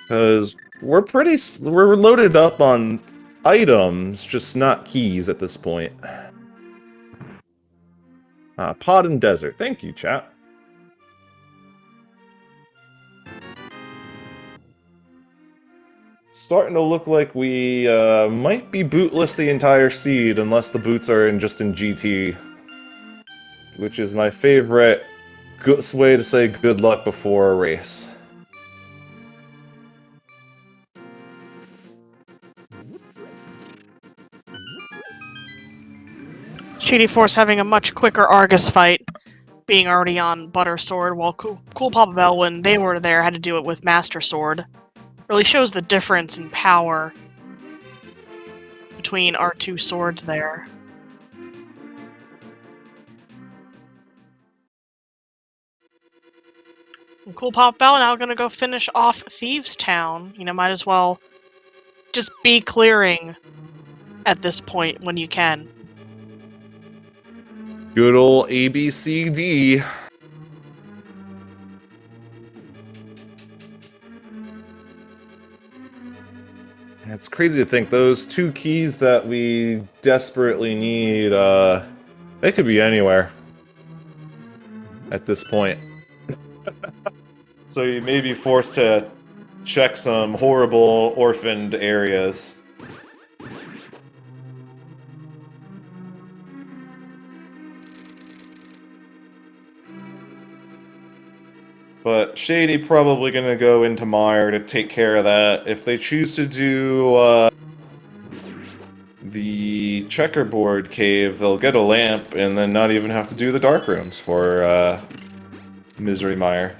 Because we're loaded up on items, just not keys at this point. Pod and Desert. Thank you, chat. Starting to look like we might be bootless the entire seed unless the boots are just in GT. Which is my favorite way to say good luck before a race. Shadyforce having a much quicker Argus fight, being already on Butter Sword, while Cool Papa Bell, when they were there, had to do it with Master Sword. Really shows the difference in power between our two swords there. And Cool Papa Bell now gonna go finish off Thieves Town. You know, might as well just be clearing at this point when you can. Good old ABCD. It's crazy to think those two keys that we desperately need, they could be anywhere at this point. So you may be forced to check some horrible orphaned areas. But Shady probably gonna go into Mire to take care of that. If they choose to do the checkerboard cave, they'll get a lamp and then not even have to do the dark rooms for Misery Mire.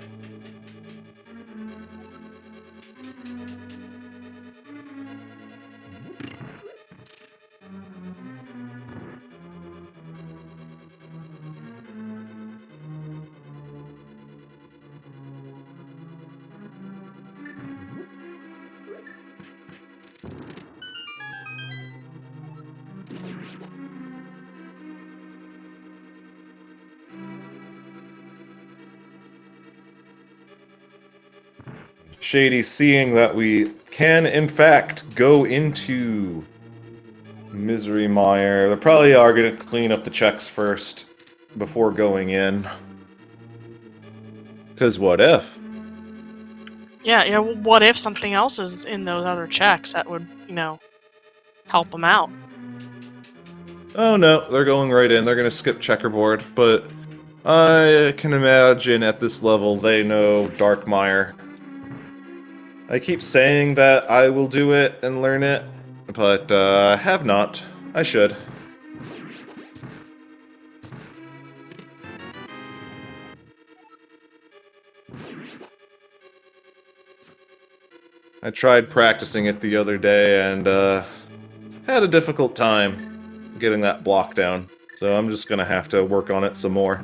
Shady, seeing that we can, in fact, go into Misery Mire, they probably are going to clean up the checks first before going in. Because what if? Yeah, what if something else is in those other checks that would, you know, help them out? Oh no, they're going right in. They're going to skip checkerboard, but I can imagine at this level they know Dark Mire. I keep saying that I will do it and learn it, but have not. I should. I tried practicing it the other day and had a difficult time getting that block down. So I'm just gonna have to work on it some more.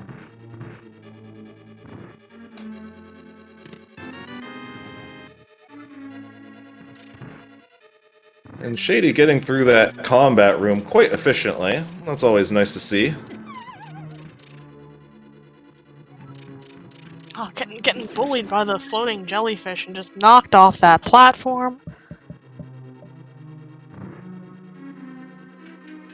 And Shady getting through that combat room quite efficiently. That's always nice to see. Oh, getting bullied by the floating jellyfish and just knocked off that platform.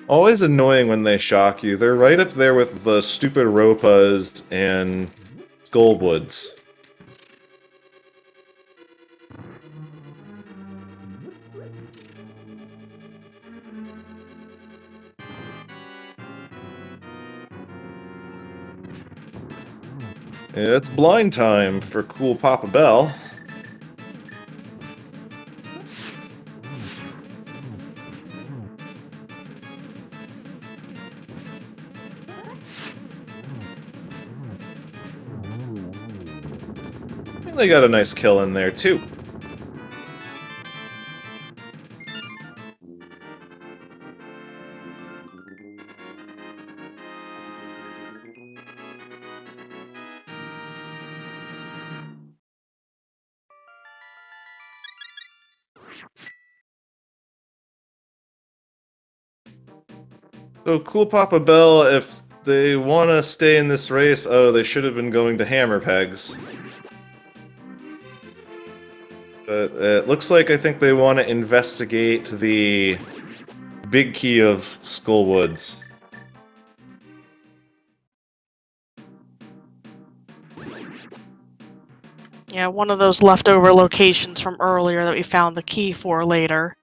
Always annoying when they shock you. They're right up there with the stupid Ropas and Skullwoods. It's blind time for Cool Papa Bell. And they got a nice kill in there, too. So Cool Papa Bell, if they want to stay in this race, oh, they should have been going to Hammer Pegs. But it looks like I think they want to investigate the big key of Skullwoods. Yeah, one of those leftover locations from earlier that we found the key for later.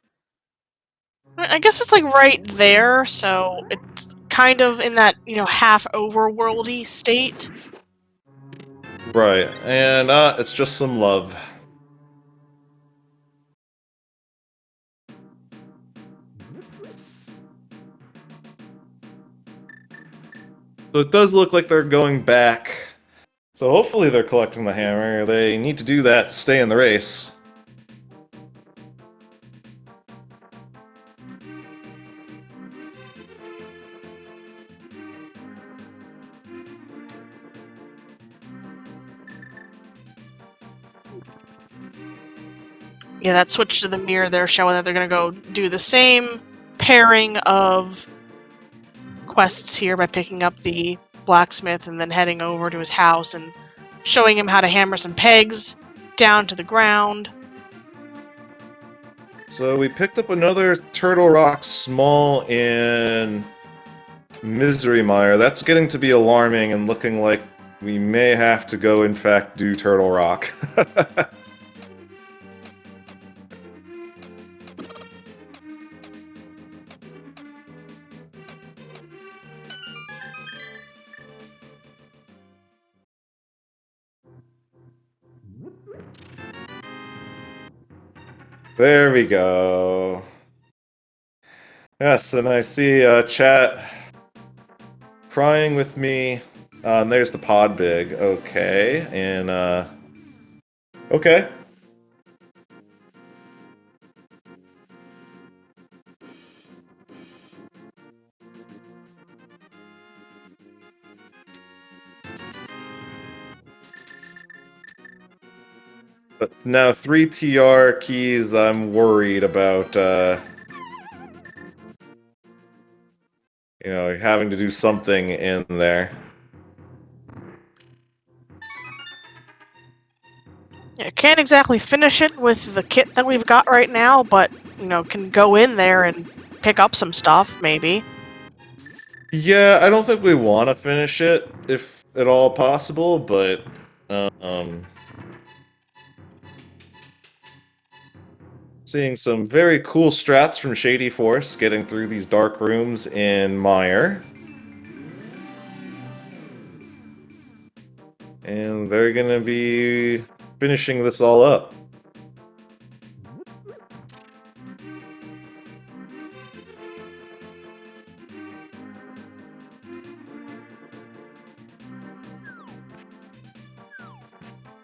I guess it's like right there, so it's kind of in that, half overworldy state. Right, and it's just some love. So it does look like they're going back. So hopefully they're collecting the hammer. They need to do that to stay in the race. Yeah, that switch to the mirror there showing that they're gonna go do the same pairing of quests here by picking up the blacksmith and then heading over to his house and showing him how to hammer some pegs down to the ground. So we picked up another Turtle Rock Small in Misery Mire. That's getting to be alarming and looking like we may have to go, in fact, do Turtle Rock. There we go. Yes, and I see chat crying with me. And there's the pod big. Okay, and okay. But now 3 TR keys I'm worried about, having to do something in there. Yeah, can't exactly finish it with the kit that we've got right now, but, can go in there and pick up some stuff, maybe. Yeah, I don't think we want to finish it, if at all possible, but, seeing some very cool strats from Shadyforce getting through these dark rooms in Mire. And they're gonna be finishing this all up.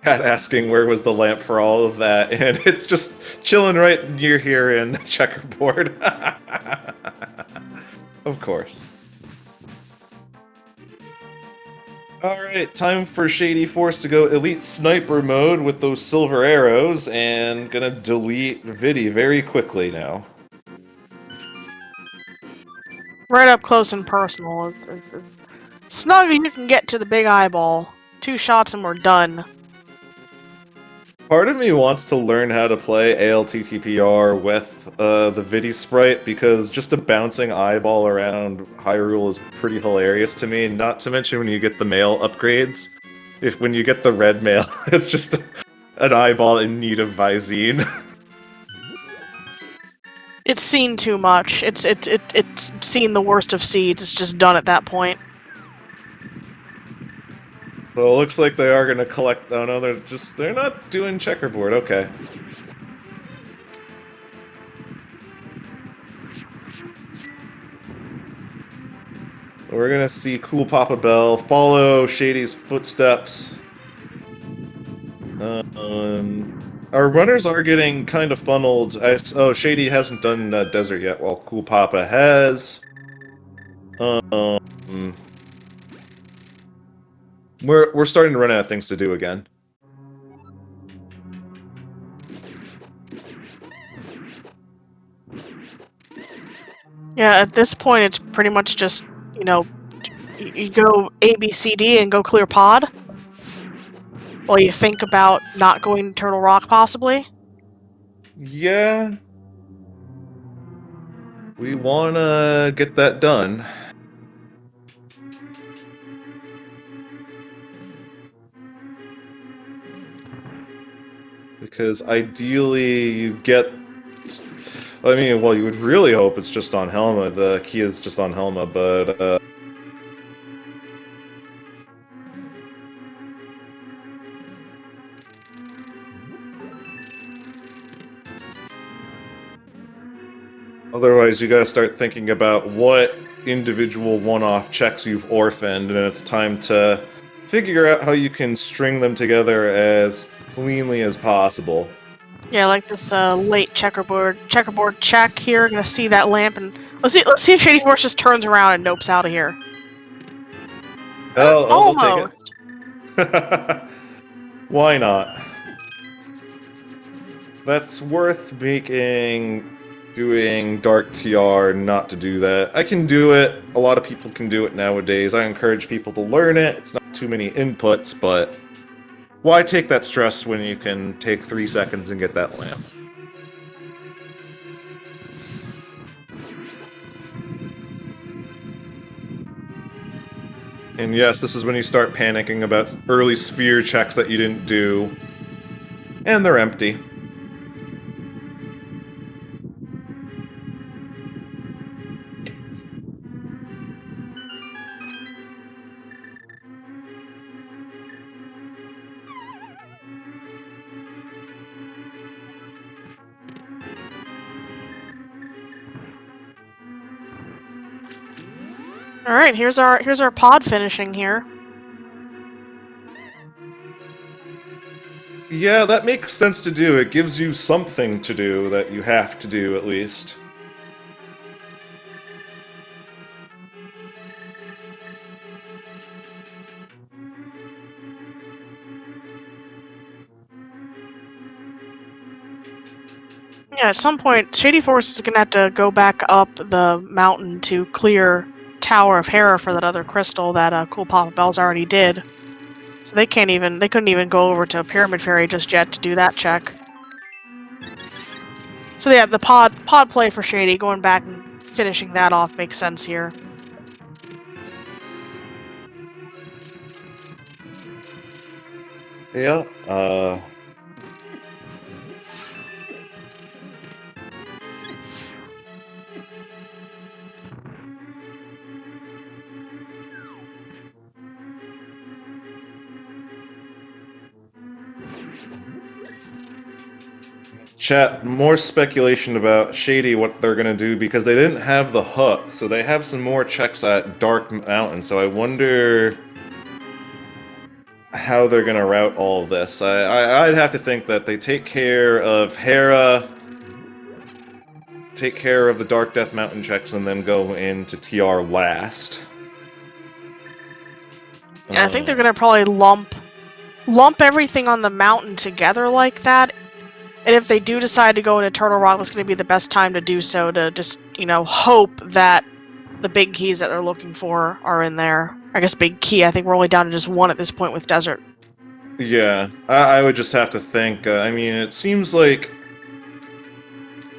Cat asking where was the lamp for all of that, and it's just chilling right near here in checkerboard. Of course. Alright, time for Shady Force to go Elite Sniper mode with those silver arrows, and gonna delete Viddy very quickly now. Right up close and personal. As snug as you can get to the big eyeball. 2 shots and we're done. Part of me wants to learn how to play ALTTPR with the Viddy sprite, because just a bouncing eyeball around Hyrule is pretty hilarious to me, not to mention when you get the mail upgrades. When you get the red mail, it's just an eyeball in need of Visine. It's seen too much. It's seen the worst of seeds. It's just done at that point. Well, it looks like they are going to collect... Oh no, they're not doing checkerboard, okay. We're going to see Cool Papa Bell follow Shady's footsteps. Our runners are getting kind of funneled. Oh, Shady hasn't done Desert yet, while Cool Papa has. We're starting to run out of things to do again. Yeah, at this point it's pretty much just, you know, you go A, B, C, D and go clear pod. While you think about not going to Turtle Rock, possibly. Yeah. We wanna get that done. Because ideally you get... I mean, well, you would really hope it's just on Helma. The key is just on Helma, but... Otherwise, you gotta start thinking about what individual one-off checks you've orphaned, and it's time to figure out how you can string them together as cleanly as possible. Yeah, like this late checkerboard check here. Gonna see that lamp and let's see if Shady Force just turns around and nopes out of here. Oh, they'll take Almost. it. Why not? That's worth doing Dark TR not to do that. I can do it. A lot of people can do it nowadays. I encourage people to learn it. It's not too many inputs, but why take that stress when you can take 3 seconds and get that lamp? And yes, this is when you start panicking about early sphere checks that you didn't do. And they're empty. All right, here's our pod finishing here. Yeah, that makes sense to do. It gives you something to do that you have to do, at least. Yeah, at some point, Shady Force is gonna have to go back up the mountain to clear Tower of Hera for that other crystal that Cool Papa Bells already did. So they couldn't even go over to Pyramid Fairy just yet to do that check. So yeah, the pod play for Shady, going back and finishing that off makes sense here. Yeah, Chat, more speculation about Shady, what they're gonna do, because they didn't have the hook, so they have some more checks at Dark Mountain, so I wonder how they're gonna route all of this. I'd have to think that they take care of Hera, take care of the Dark Death Mountain checks, and then go into TR last. Yeah, I think they're gonna probably lump everything on the mountain together like that. And if they do decide to go into Turtle Rock, that's going to be the best time to do so, to just, hope that the big keys that they're looking for are in there. I guess big key, I think we're only down to just one at this point with Desert. Yeah, I would just have to think. I mean, it seems like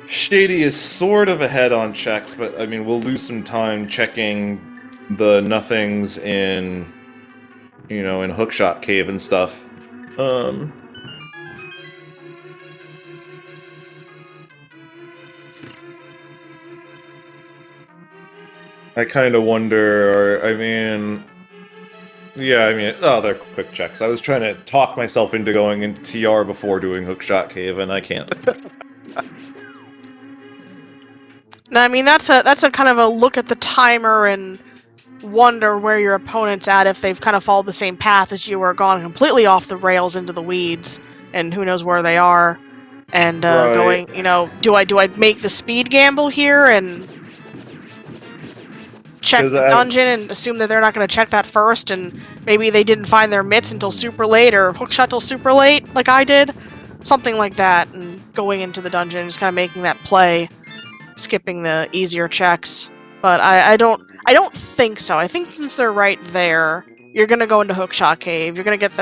Shady is sort of ahead on checks, but I mean, we'll lose some time checking the nothings in, in Hookshot Cave and stuff. I kind of wonder, I mean... Yeah, I mean, oh, they're quick checks. I was trying to talk myself into going into TR before doing Hookshot Cave, and I can't. No, I mean, that's a kind of a look at the timer and wonder where your opponent's at, if they've kind of followed the same path as you or gone completely off the rails into the weeds, and who knows where they are. And Right. going, do I make the speed gamble here and check 'Cause the dungeon and assume that they're not going to check that first, and maybe they didn't find their mitts until super late, or hookshot till super late, like I did? Something like that, and going into the dungeon, just kind of making that play, skipping the easier checks. But I don't think so. I think since they're right there, you're going to go into Hookshot Cave, you're going to get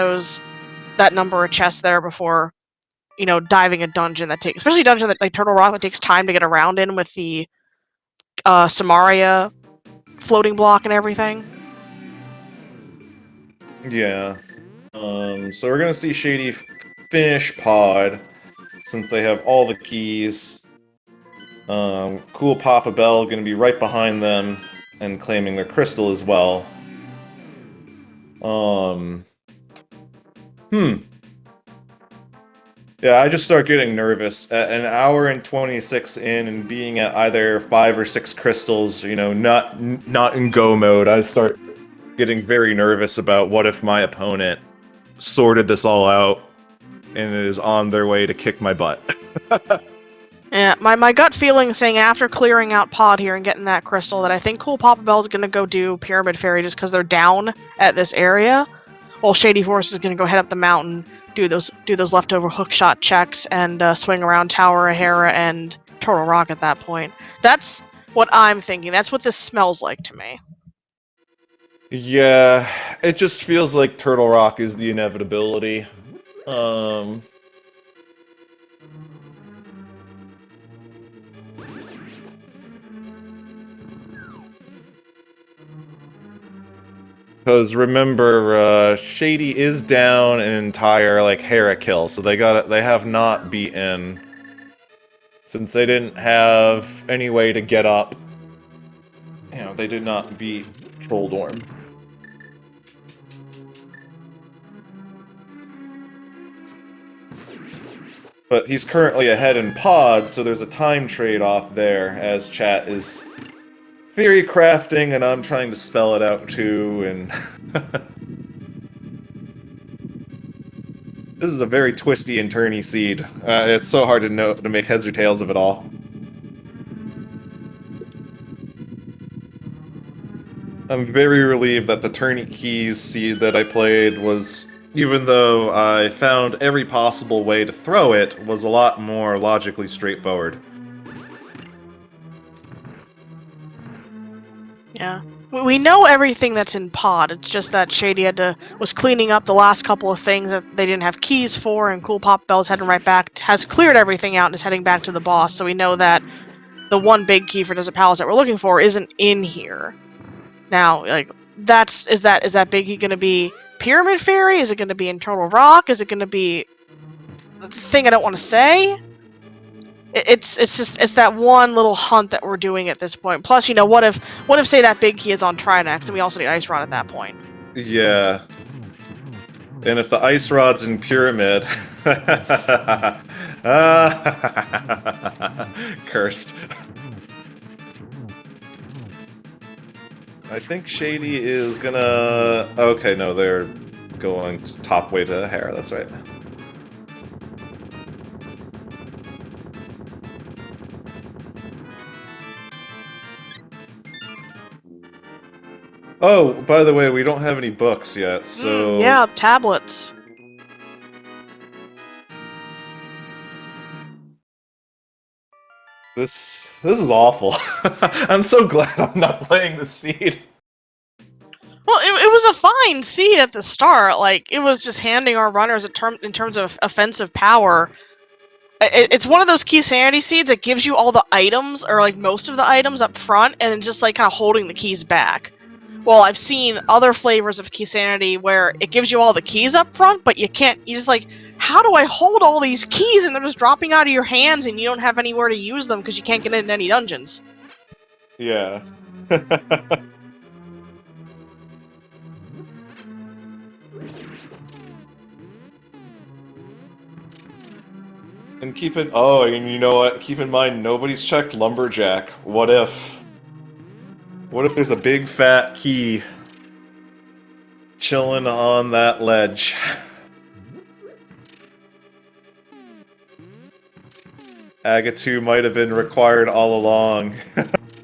that number of chests there before, diving a dungeon that takes, especially a dungeon that, like Turtle Rock, that takes time to get around in with the Samaria floating block and everything. Yeah. So we're gonna see Shady finish Pod, since they have all the keys. Cool Papa Bell gonna be right behind them, and claiming their crystal as well. Yeah, I just start getting nervous. At an hour and 26 in, and being at either 5 or 6 crystals, not in go mode, I start getting very nervous about what if my opponent sorted this all out and is on their way to kick my butt. Yeah, my gut feeling is saying after clearing out Pod here and getting that crystal that I think Cool Papa Bell is going to go do Pyramid Fairy just because they're down at this area, while Shady Force is going to go head up the mountain, do those leftover hookshot checks, and swing around Tower of Hera and Turtle Rock at that point. That's what I'm thinking. That's what this smells like to me. Yeah, it just feels like Turtle Rock is the inevitability. Because remember, Shady is down an entire Hera kill, so they have not beaten, since they didn't have any way to get up. They did not beat Trolldorm. But he's currently ahead in Pod, so there's a time trade-off there, as chat is theory crafting, and I'm trying to spell it out too, and... This is a very twisty and turny seed. It's so hard to make heads or tails of it all. I'm very relieved that the turny keys seed that I played was, even though I found every possible way to throw it, was a lot more logically straightforward. Yeah. We know everything that's in Pod. It's just that Shady was cleaning up the last couple of things that they didn't have keys for, and Cool Pop Bell's heading right back, has cleared everything out and is heading back to the boss, so we know that the one big key for Desert Palace that we're looking for isn't in here. Now, is that big key gonna be Pyramid Fairy? Is it gonna be in Turtle Rock? Is it gonna be the thing I don't want to say? It's that one little hunt that we're doing at this point. Plus, what if say that big key is on Trinex and we also need Ice Rod at that point? Yeah. And if the Ice Rod's in Pyramid... Cursed. I think Shady is gonna... Okay, no, they're going top way to hair, that's right. Oh, by the way, we don't have any books yet, so... Yeah, tablets. This is awful. I'm so glad I'm not playing the seed. Well, it was a fine seed at the start. Like, it was just handing our runners in terms of offensive power. It's one of those key sanity seeds that gives you all the items, or like most of the items up front, and then just like kind of holding the keys back. Well, I've seen other flavors of key sanity where it gives you all the keys up front, but you can't. You just like, how do I hold all these keys and they're just dropping out of your hands and you don't have anywhere to use them because you can't get into any dungeons? Yeah. And keep it. Oh, and you know what? Keep in mind, nobody's checked lumberjack. What if? What if there's a big fat key chilling on that ledge? Aga 2 might have been required all along.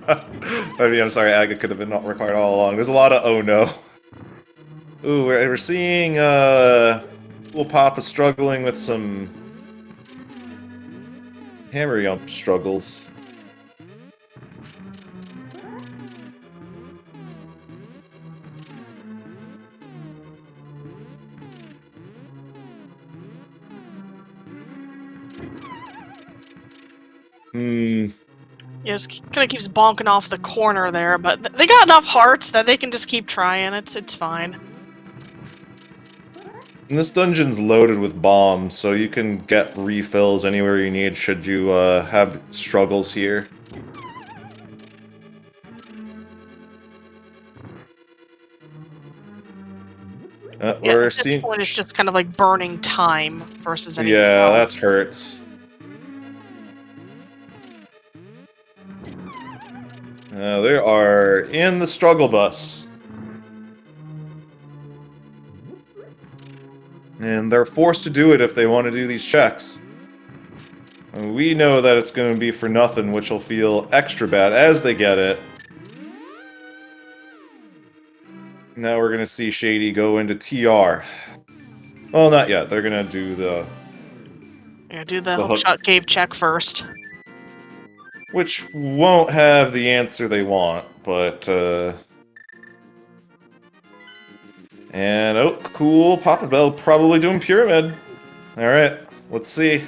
I mean, I'm sorry, Aga could have been not required all along. There's a lot of oh no. Ooh, we're seeing Cool Papa struggling with some hammer yump struggles. Yeah, just kind of keeps bonking off the corner there, but they got enough hearts that they can just keep trying. It's fine. And this dungeon's loaded with bombs, so you can get refills anywhere you need should you have struggles here. We're At this seeing... point, it's just kind of like burning time versus anything Yeah, else. that hurts. They are in the struggle bus. And they're forced to do it if they want to do these checks. And we know that it's going to be for nothing, which will feel extra bad as they get it. Now we're going to see Shady go into TR. Well, not yet. They're going to do the... Yeah, do the hook. hookshot cave check first. Which won't have the answer they want, but, And, oh, cool, Papa Bell probably doing Pyramid. Alright, let's see.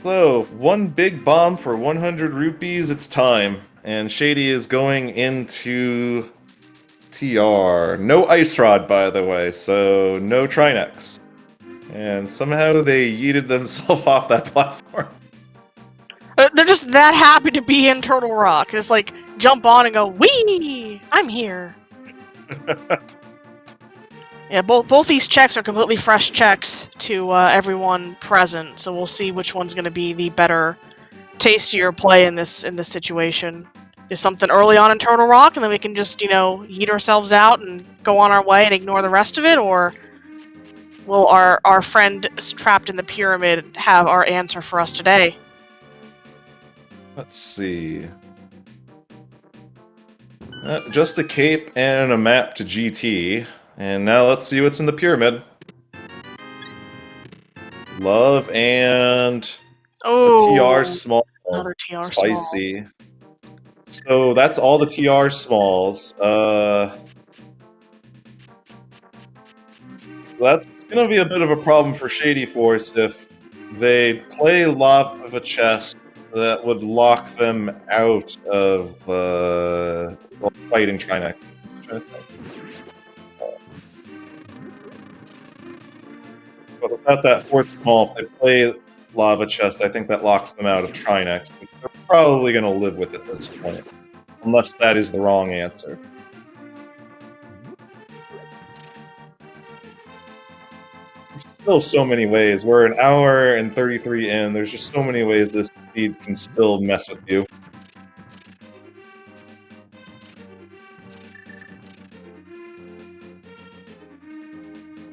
So, one big bomb for 100 rupees, it's time. And Shady is going into TR. No Ice Rod, by the way, so no Trinex. And somehow they yeeted themselves off that platform. They're just that happy to be in Turtle Rock. Just like jump on and go, wee! I'm here. Yeah, both these checks are completely fresh checks to everyone present, so we'll see which one's going to be the better, tastier play in this situation. Just something early on in Turtle Rock, and then we can just, you know, yeet ourselves out and go on our way and ignore the rest of it, or will our friend trapped in the pyramid have our answer for us today? Let's see. Just a cape and a map to GT. And now let's see what's in the pyramid. Love and Oh, a TR small. another TR Spicy. So that's all the TR smalls. So that's gonna be a bit of a problem for Shady Force if they play Lava Chest that would lock them out of fighting Trinex. But without that fourth small, if they play Lava Chest, I think that locks them out of Trinex. probably going to live with it at this point. Unless that is the wrong answer. There's still so many ways. We're an hour and 33 in. There's just so many ways this seed can still mess with you.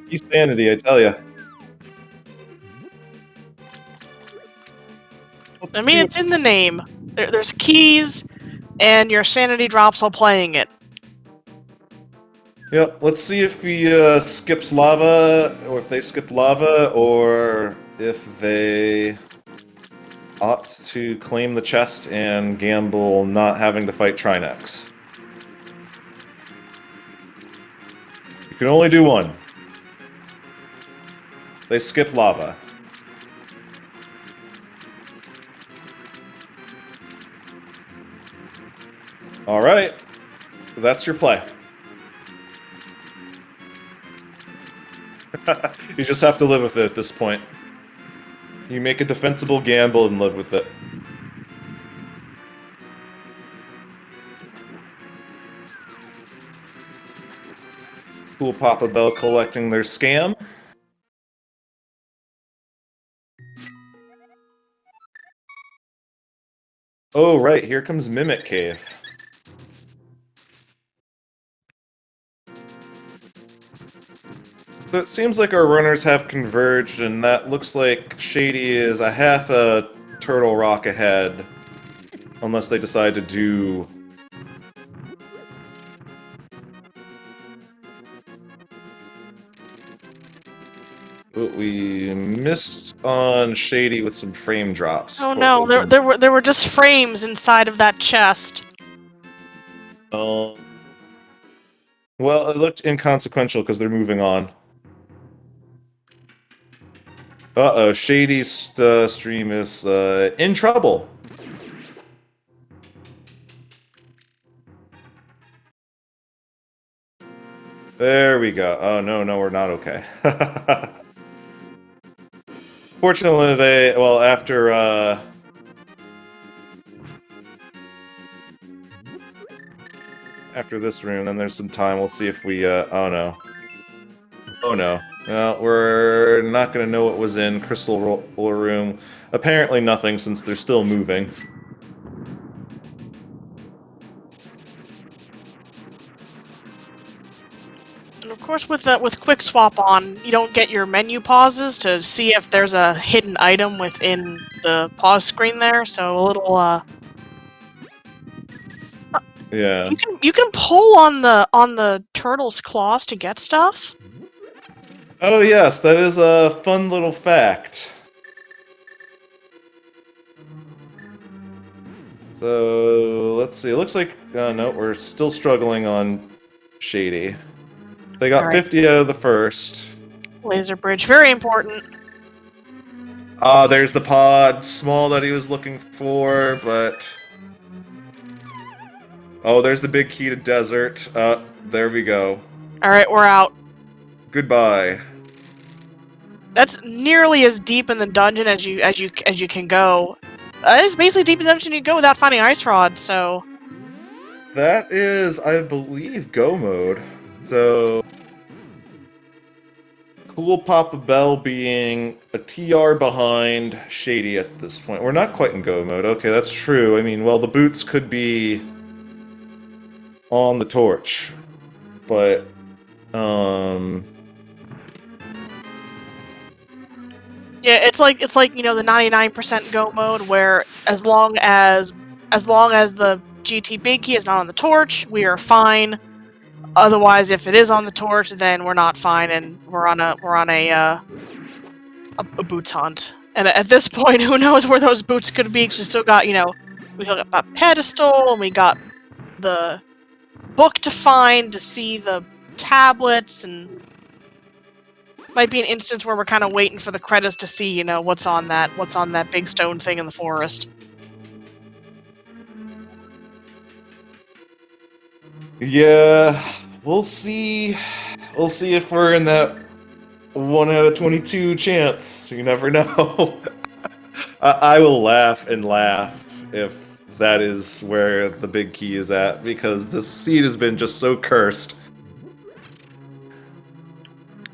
He's sanity, I tell ya. I mean, it's in the name. There's keys, and your sanity drops while playing it. Yep, let's see if he skips lava, or if they skip lava, or if they opt to claim the chest and gamble not having to fight Trinex. You can only do one. They skip lava. Alright, that's your play. You just have to live with it at this point. You make a defensible gamble and live with it. Cool Papa Bell collecting their scam. Oh, right, here comes Mimic Cave. So it seems like our runners have converged, and that looks like Shady is a half a turtle rock ahead. Unless they decide to do... We missed on Shady with some frame drops. Oh no, there were just frames inside of that chest. Well, it looked inconsequential because they're moving on. Uh-oh, Shady's stream is in trouble. There we go. Oh, no, we're not okay. Fortunately, after this room, then there's some time. We'll see if we, oh no. Oh no. No, we're not gonna know what was in Crystal Roller Room. Apparently nothing, since they're still moving. And of course, with Quick Swap on, you don't get your menu pauses to see if there's a hidden item within the pause screen there. So a little Yeah. You can pull on the turtle's claws to get stuff. Oh yes, that is a fun little fact. So, let's see. It looks like... no, we're still struggling on Shady. They got 50 out of the first. Laser bridge, very important. There's the pod. Small that he was looking for, but... Oh, there's the big key to desert. There we go. Alright, we're out. Goodbye. That's nearly as deep in the dungeon as you can go. It's basically deep in the dungeon you can go without finding ice rod, so... That is, I believe, go mode. So... Cool Papa Bell being a TR behind Shady at this point. We're not quite in go mode. Okay, that's true. I mean, well, the boots could be on the torch. But, Yeah, it's like you know the 99% go mode where as long as the GT big key is not on the torch, we are fine. Otherwise, if it is on the torch, then we're not fine, and we're on a boots hunt. And at this point, who knows where those boots could be? Cause we still got, you know, we got a pedestal, and we got the book to find to see the tablets, and might be an instance where we're kind of waiting for the credits to see, you know, what's on that big stone thing in the forest. yeah, we'll see. We'll see if we're in that 1 out of 22 chance. You never know. I will laugh and laugh if that is where the big key is at, because the seed has been just so cursed.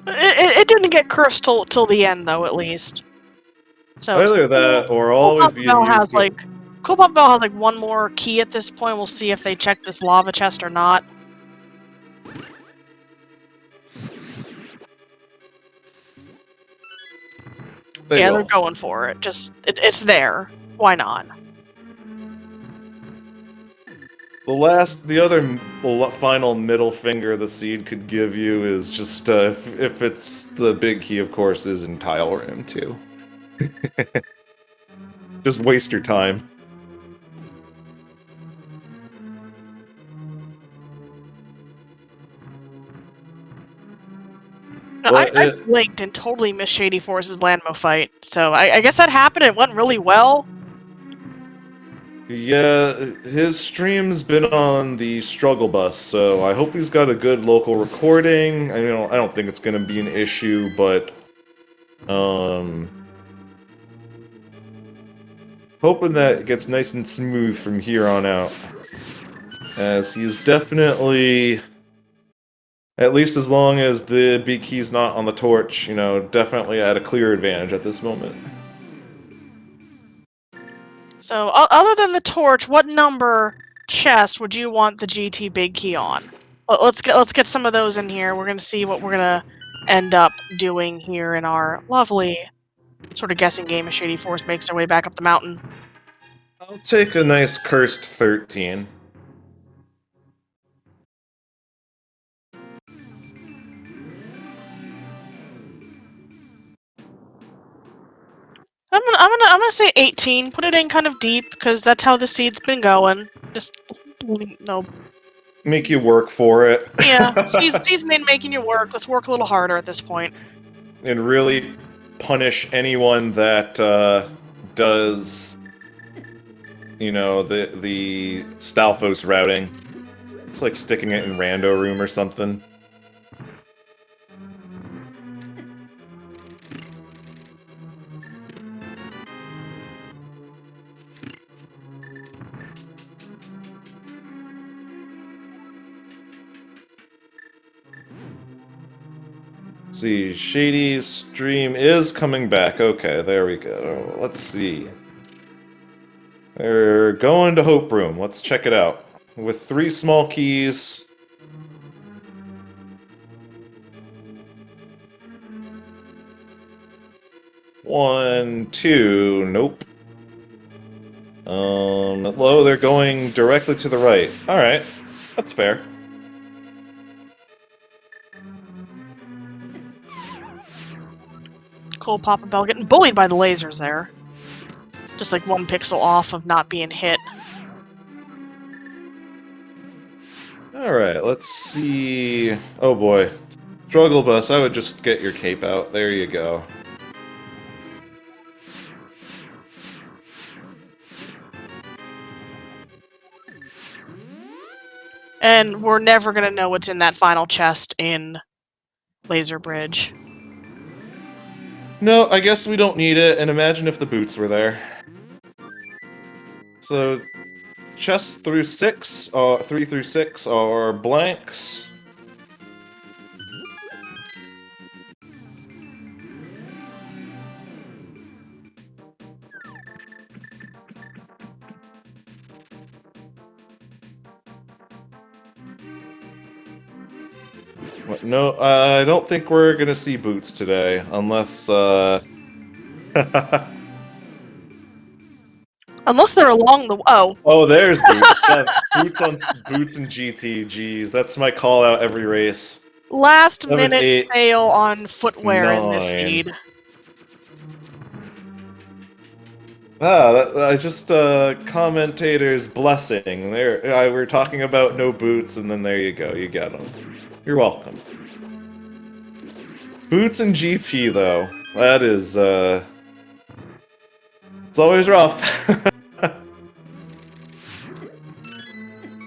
It didn't get cursed till the end, though, at least. So Either that, or always being Coolpapabell used to... Coolpapabell has like one more key at this point. We'll see if they check this lava chest or not. They're going for it. Just it's there. Why not? The other final middle finger the seed could give you is just, if it's the big key, of course, is in tile room, too. Just waste your time. No, I blinked and totally missed shadyforce's Landmo fight, so I guess that happened. It went really well. Yeah, his stream's been on the struggle bus, so I hope he's got a good local recording. I don't think it's gonna be an issue, but hoping that it gets nice and smooth from here on out, as he's definitely, at least as long as the big key's not on the torch, definitely at a clear advantage at this moment. So, other than the torch, what number chest would you want the GT big key on? Let's get some of those in here. We're gonna see what we're gonna end up doing here in our lovely sort of guessing game as shadyforce makes their way back up the mountain. I'll take a nice cursed 13. I'm gonna say 18. Put it in kind of deep because that's how the seed's been going. Just no. Make you work for it. Yeah, seed's been making you work. Let's work a little harder at this point. And really punish anyone that does, the Stalfos routing. It's like sticking it in rando room or something. Let's see, Shady's stream is coming back. Okay, there we go. Let's see. They're going to Hope Room. Let's check it out. With 3 small keys. One, two, nope. Low, they're going directly to the right. Alright, that's fair. Coolpapabell getting bullied by the lasers there. Just like 1 pixel off of not being hit. Alright, let's see... Oh boy. Struggle bus, I would just get your cape out. There you go. And we're never gonna know what's in that final chest in Laser Bridge. No, I guess we don't need it, and imagine if the boots were there. So, chests through 6, 3 through 6 are blanks. What, no, I don't think we're gonna see boots today, unless, Unless they're along the... Oh. Oh, there's boots. Boots and GT. Jeez, that's my call out every race. Last 7, minute 8, sale on footwear 9. in this seed. Commentator's blessing. There, we were talking about no boots, and then there you go, you get them. You're welcome. Boots and GT, though. That is, it's always rough.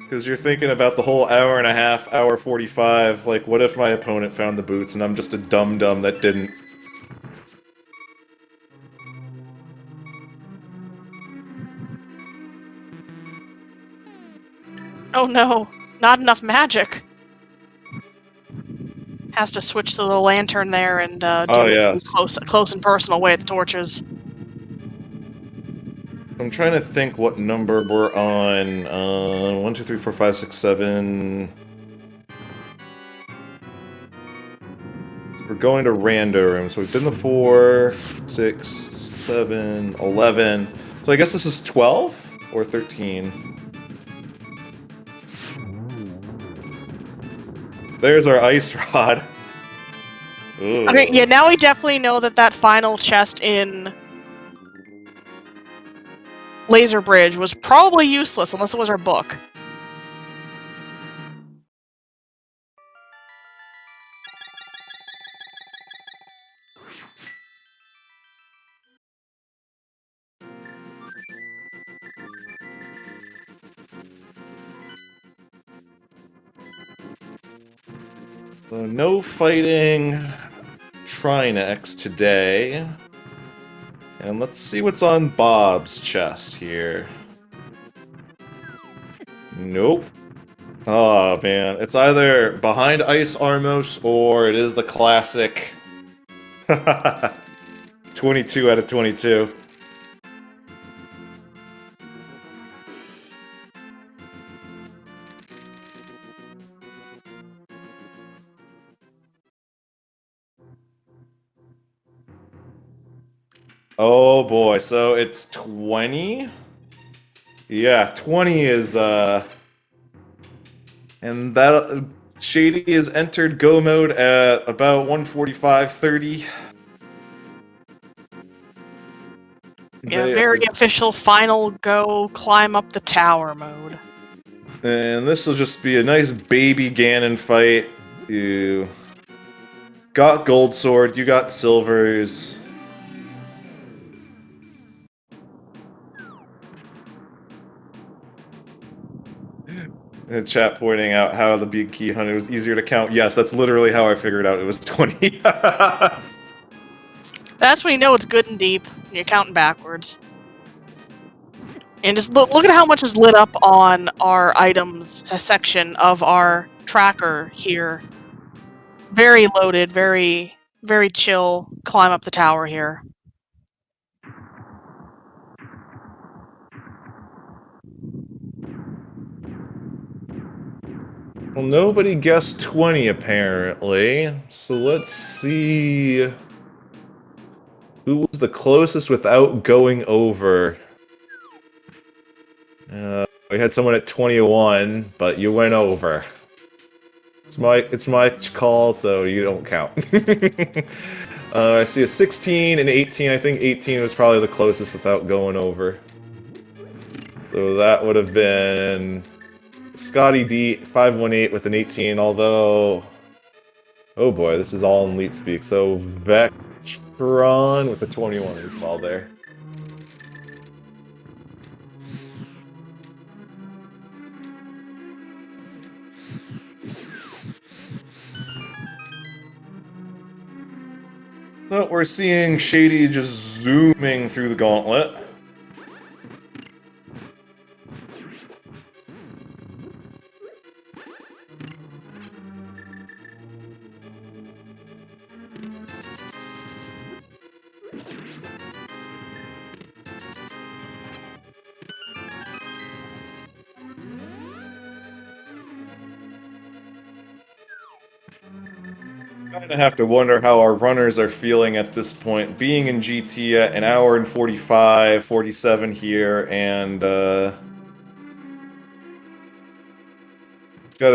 Because you're thinking about the whole hour and a half, hour 45, like, what if my opponent found the boots and I'm just a dum-dum that didn't? Oh no, not enough magic. Has to switch to the lantern there and Oh, do it yes. close and personal way with the torches. I'm trying to think what number we're on. 1, 2, 3, 4, 5, 6, 7. We're going to rando room, so we've done the 4, 6, 7, 11. So I guess this is 12 or 13. There's our ice rod. Ooh. Okay, yeah, now we definitely know that final chest in Laser Bridge was probably useless unless it was our book. So no fighting Trinex today. And let's see what's on Bob's chest here. Nope. Oh man, it's either behind Ice Armos or it is the classic 22 out of 22. Oh boy, so it's 20? Yeah, 20 is, and that, Shady has entered go mode at about 1:45:30. Yeah, very official final go climb up the tower mode. And this will just be a nice baby Ganon fight. You got gold sword, you got silvers. In the chat pointing out how the big key hunter was easier to count. Yes, that's literally how I figured out it was 20. That's when you know it's good and deep. You're counting backwards. And just look at how much is lit up on our items section of our tracker here. Very loaded, very chill climb up the tower here. Well, nobody guessed 20 apparently. So let's see who was the closest without going over. We had someone at 21, but you went over. It's my call, so you don't count. I see a 16 and 18. I think 18 was probably the closest without going over. So that would have been Scotty D 518 with an 18, although... Oh boy, this is all in Leet speak. So Vectron with a 21 as well there. But we're seeing Shady just zooming through the gauntlet. Kind of have to wonder how our runners are feeling at this point, being in GT at an hour and 45, 47 here, and gotta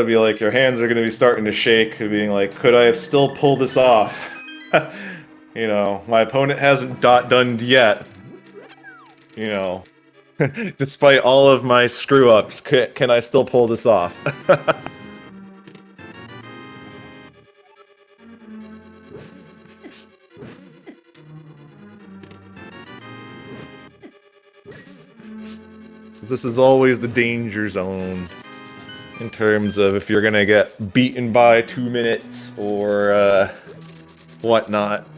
be like, your hands are gonna be starting to shake, being like, could I have still pulled this off? You know, my opponent hasn't done yet. You know, despite all of my screw-ups, can I still pull this off? This is always the danger zone in terms of if you're gonna get beaten by 2 minutes or whatnot.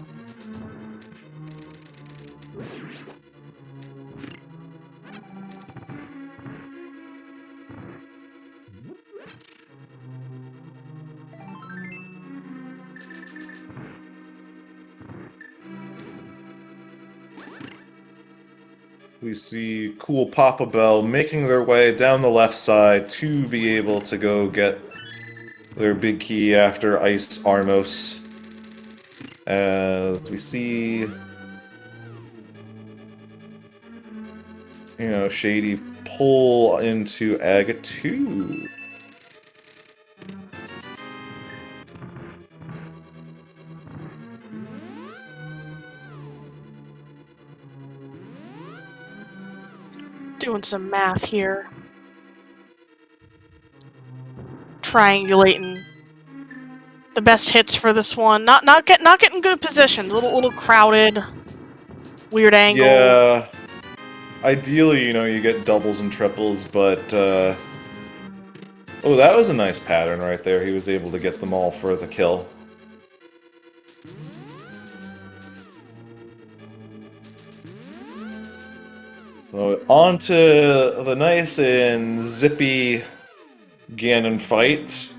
we see coolpapabell making their way down the left side to be able to go get their big key after Ice Armos. As we see, Shady pull into Aga 2. Doing some math here. Triangulating the best hits for this one. Not getting good position. A little crowded. Weird angle. Yeah. Ideally, you get doubles and triples, but oh, that was a nice pattern right there. He was able to get them all for the kill. So on to the nice and zippy Ganon fight.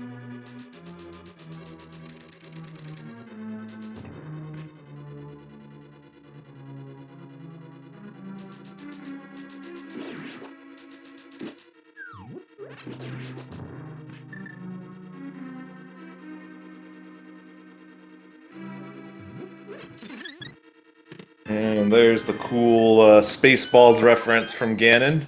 And there's the cool Spaceballs reference from Ganon.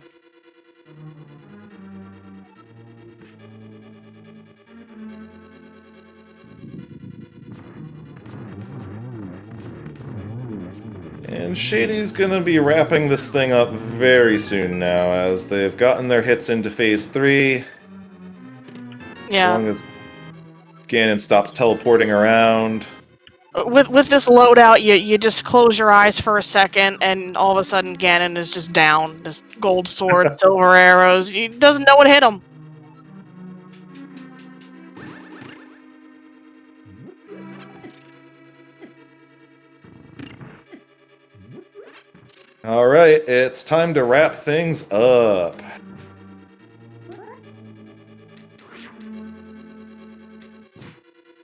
And Shady's gonna be wrapping this thing up very soon now, as they've gotten their hits into Phase 3. Yeah. As long as Ganon stops teleporting around. With this loadout, you just close your eyes for a second, and all of a sudden Ganon is just down. Just gold sword, silver arrows. He doesn't know what hit him. Alright, it's time to wrap things up.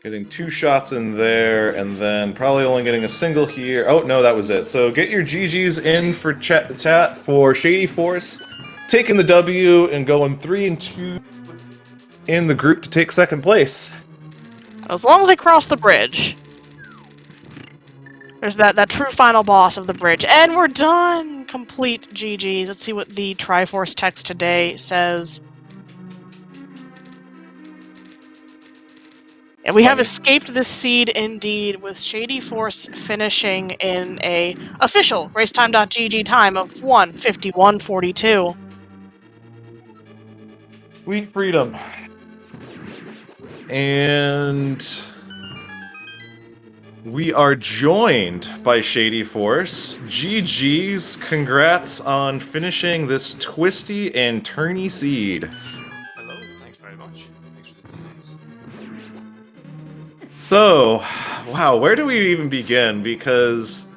Getting 2 shots in there, and then probably only getting a single here. Oh, no, that was it. So get your GGs in for chat for shadyforce, taking the W and going 3-2 in the group to take second place. As long as they cross the bridge. There's that true final boss of the bridge. And we're done! Complete GGs. Let's see what the Triforce text today says. And we have escaped this seed indeed, with shadyforce finishing in a official racetime.gg time of 1:51:42. Sweet freedom. And we are joined by shadyforce. GG's, congrats on finishing this twisty and turny seed. Hello, thanks very much. Thanks for the news. So, wow, where do we even begin? Because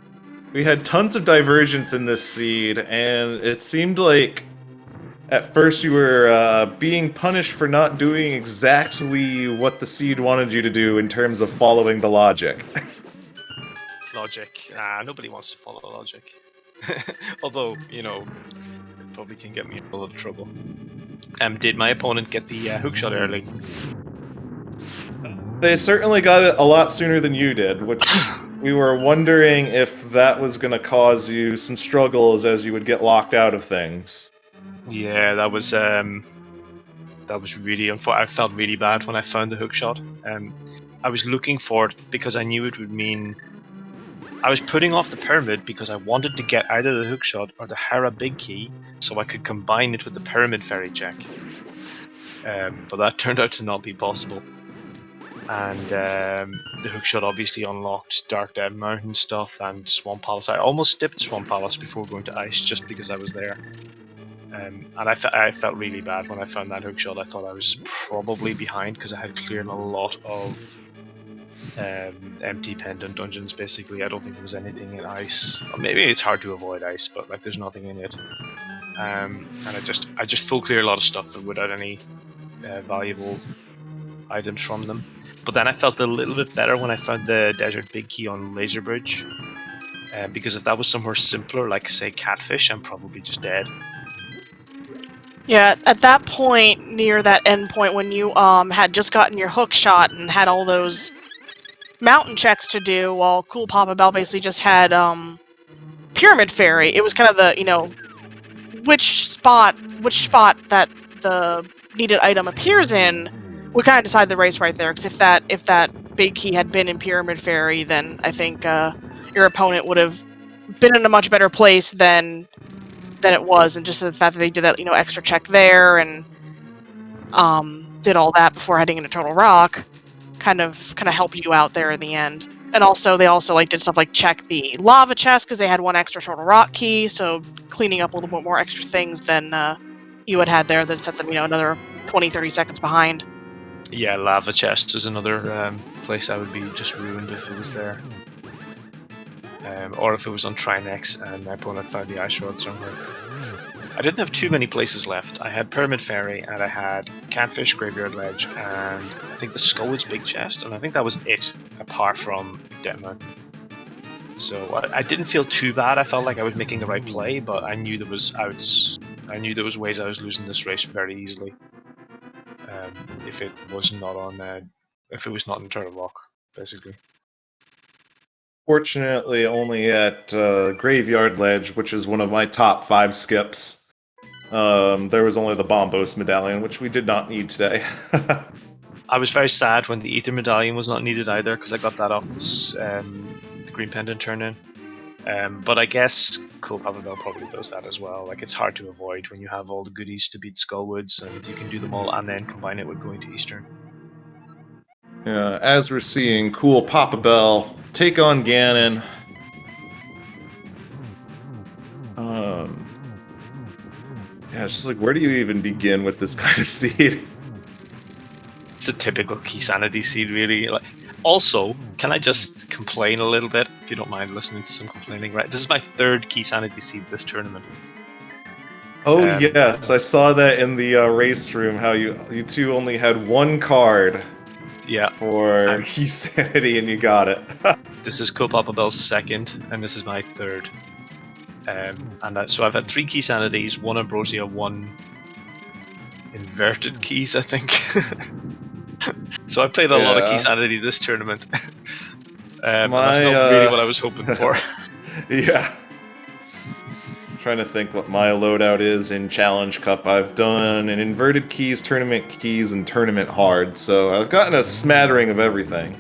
we had tons of divergence in this seed, and it seemed like at first you were being punished for not doing exactly what the seed wanted you to do in terms of following the logic. Logic. Nobody wants to follow logic. Although, it probably can get me in a lot of trouble. Did my opponent get the hookshot early? They certainly got it a lot sooner than you did, which we were wondering if that was going to cause you some struggles as you would get locked out of things. Yeah, that was really unfortunate. I felt really bad when I found the hookshot. I was looking for it because I knew it would mean I was putting off the pyramid because I wanted to get either the hookshot or the Hera big key so I could combine it with the pyramid fairy check. But that turned out to not be possible. And the hookshot obviously unlocked Dark Dead Mountain stuff and Swamp Palace. I almost skipped Swamp Palace before going to Ice just because I was there. And I felt really bad when I found that hookshot. I thought I was probably behind because I had cleared a lot of empty pendant dungeons. Basically, I don't think there was anything in Ice. Or maybe it's hard to avoid Ice, but like there's nothing in it. And I just full clear a lot of stuff without any valuable items from them. But then I felt a little bit better when I found the Desert Big Key on Laser Bridge. because if that was somewhere simpler, like say catfish, I'm probably just dead. Yeah, at that point, near that end point, when you had just gotten your hook shot and had all those mountain checks to do, while Cool Papa Bell basically just had Pyramid Fairy. It was kind of the, you know, which spot that the needed item appears in would kind of decide the race right there. Because if that big key had been in Pyramid Fairy, then I think your opponent would have been in a much better place than it was, and just the fact that they did that, you know, extra check there and did all that before heading into Total Rock kind of helped you out there in the end. And also, they also like did stuff like check the lava chest because they had one extra Total Rock key, so cleaning up a little bit more extra things than you had there that set them, you know, another 20-30 seconds behind. Yeah, lava chest is another place I would be just ruined if it was there. Or if it was on Trinex and my opponent found the ice rod somewhere. I didn't have too many places left. I had Pyramid Fairy, and I had Catfish Graveyard Ledge, and I think the Skullwood's Big Chest, and I think that was it, apart from Dead Mountain. So I didn't feel too bad. I felt like I was making the right play, but I knew there was outs. I knew there was ways I was losing this race very easily. If it was not on, if it was not in Turtle Rock, basically. Fortunately, only at Graveyard Ledge, which is one of my top 5 skips, there was only the Bombos medallion, which we did not need today. I was very sad when the Ether medallion was not needed either, because I got that off this, the Green Pendant turn-in. But I guess Cool Papa Bell probably does that as well. Like, it's hard to avoid when you have all the goodies to beat Skullwoods, and you can do them all and then combine it with going to Eastern. Yeah, as we're seeing, Cool Papa Bell take on Ganon. Yeah, it's just like, where do you even begin with this kind of seed? It's a typical Key Sanity seed, really. Like, also, can I just complain a little bit, if you don't mind listening to some complaining? Right, this is my 3rd Key Sanity seed this tournament. Oh yes, I saw that in the race room. How you two only had 1 card. Yeah. For Key Sanity, and you got it. This is Cool Papa Bell's 2nd, and this is my 3rd. So I've had 3 Key Sanities, 1 Ambrosia, 1 Inverted Keys, I think. So I played a lot of Key Sanity this tournament. And that's not really what I was hoping for. Yeah. Trying to think what my loadout is in Challenge Cup. I've done an Inverted Keys, Tournament Keys, and Tournament Hard, so I've gotten a smattering of everything.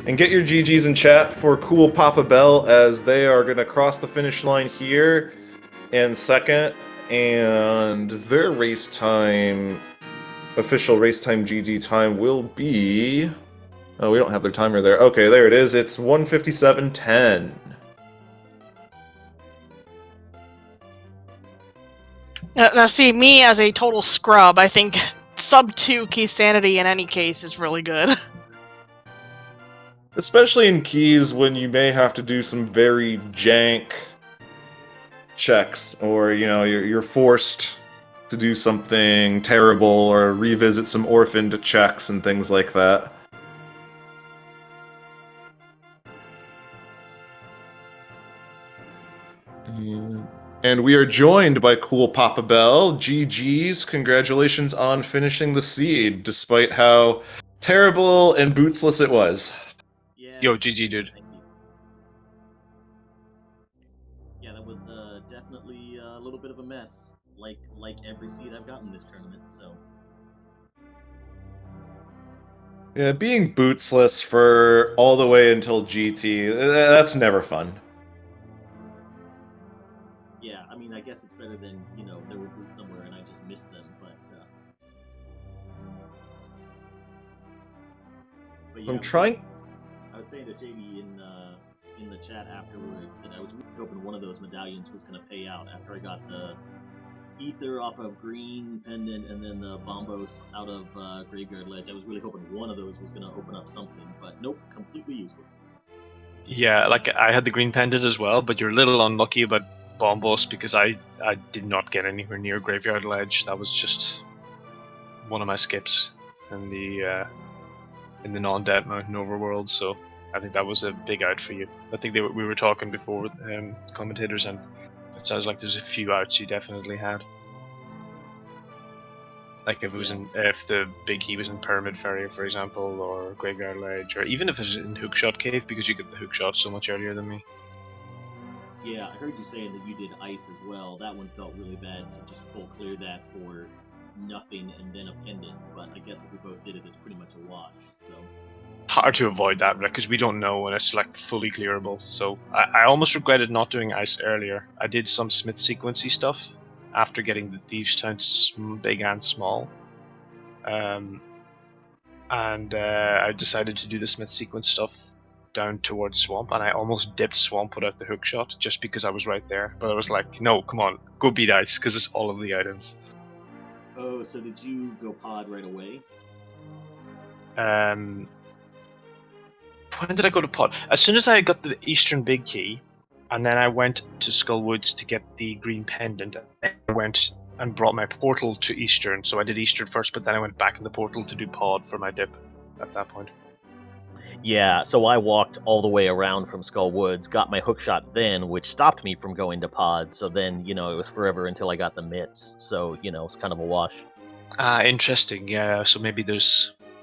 And get your GGs in chat for Cool Papa Bell, as they are going to cross the finish line here in 2nd, and their race time, official race time GG time, will be... Oh, we don't have their timer there. Okay, there it is. It's 1:57:10. Now, see, me as a total scrub, I think sub 2 Key Sanity in any case is really good. Especially in keys when you may have to do some very jank checks, or, you know, you're forced to do something terrible or revisit some orphaned checks and things like that. And we are joined by Cool Papa Bell. GG's, congratulations on finishing the seed, despite how terrible and bootsless it was. Yeah. Yo, GG, dude. Thank you. Yeah, that was definitely a little bit of a mess, like every seed I've gotten this tournament. So. Yeah, being bootsless for all the way until GT, that's never fun. Yeah, I mean, I guess it's better than, you know, there were boots somewhere and I just missed them, but yeah, I'm trying... I was saying to Shady in the chat afterwards that I was really hoping one of those medallions was going to pay out after I got the Ether off of Green Pendant and then the Bombos out of Graveyard Ledge. I was really hoping one of those was going to open up something, but nope, completely useless. Yeah, like, I had the Green Pendant as well, but you're a little unlucky about Bombos, because I did not get anywhere near Graveyard Ledge. That was just one of my skips in the non-Dead Mountain overworld, so I think that was a big out for you. I think we were talking before with commentators, and it sounds like there's a few outs you definitely had. Like if it was if the big key was in Pyramid Ferry, for example, or Graveyard Ledge, or even if it was in Hookshot Cave, because you get the hookshot so much earlier than me. Yeah, I heard you saying that you did ice as well. That one felt really bad to just full clear that for nothing and then a pendant. But I guess if we both did it, it's pretty much a wash. So Hard to avoid that, because we don't know when it's like fully clearable. So I almost regretted not doing ice earlier. I did some Smith sequency stuff after getting the Thieves' Town big and small. And I decided to do the Smith sequence stuff down towards Swamp, and I almost dipped Swamp without the hookshot just because I was right there. But I was like, no, come on, go beat ice, because it's all of the items. Oh, so did you go pod right away? When did I go to pod? As soon as I got the Eastern Big Key, and then I went to Skullwoods to get the green pendant, I went and brought my portal to Eastern. So I did Eastern first, but then I went back in the portal to do pod for my dip at that point. Yeah, so I walked all the way around from Skull Woods, got my hookshot then, which stopped me from going to pod. So then, it was forever until I got the mitts. So, it's kind of a wash. Interesting. Yeah, so maybe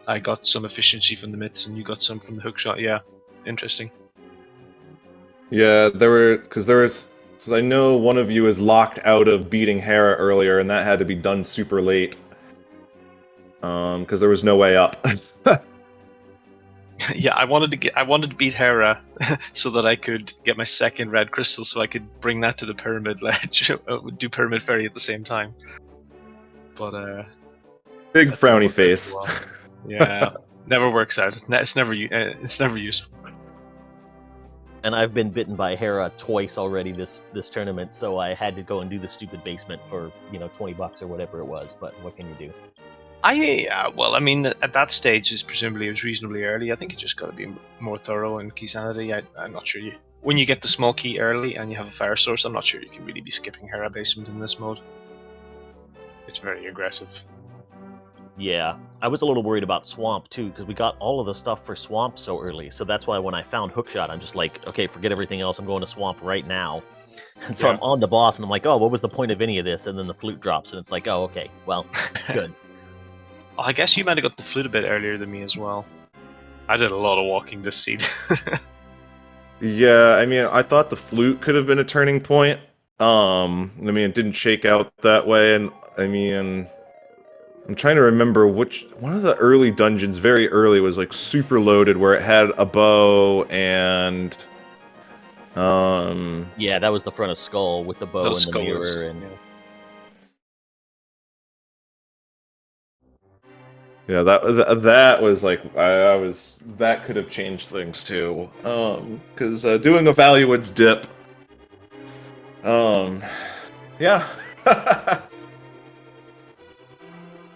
I got some efficiency from the mitts and you got some from the hookshot. Yeah, interesting. Yeah, because I know one of you is locked out of beating Hera earlier, and that had to be done super late. Because there was no way up. Yeah, I wanted to beat Hera so that I could get my second red crystal, so I could bring that to the Pyramid Ledge, do Pyramid Ferry at the same time. But big frowny face. Well. Yeah, never works out. It's never useful. And I've been bitten by Hera twice already this tournament, so I had to go and do the stupid basement for $20 or whatever it was. But what can you do? Well, I mean, at that stage, presumably it was reasonably early. I think you just got to be more thorough in key sanity. I'm not sure when you get the small key early and you have a fire source, I'm not sure you can really be skipping Hera basement in this mode. It's very aggressive. Yeah, I was a little worried about Swamp too, because we got all of the stuff for Swamp so early. So that's why when I found Hookshot, I'm just like, okay, forget everything else. I'm going to Swamp right now. And so I'm on the boss, and I'm like, oh, what was the point of any of this? And then the flute drops, and it's like, oh, okay, well, good. I guess you might have got the flute a bit earlier than me as well. I did a lot of walking this seed. Yeah, I mean, I thought the flute could have been a turning point. It didn't shake out that way, and I'm trying to remember which one of the early dungeons, very early, was like super loaded, where it had a bow and yeah, that was the front of Skull with the bow and the mirror and. Yeah, that was like that could have changed things too. Because doing a Valuewoods dip. Yeah.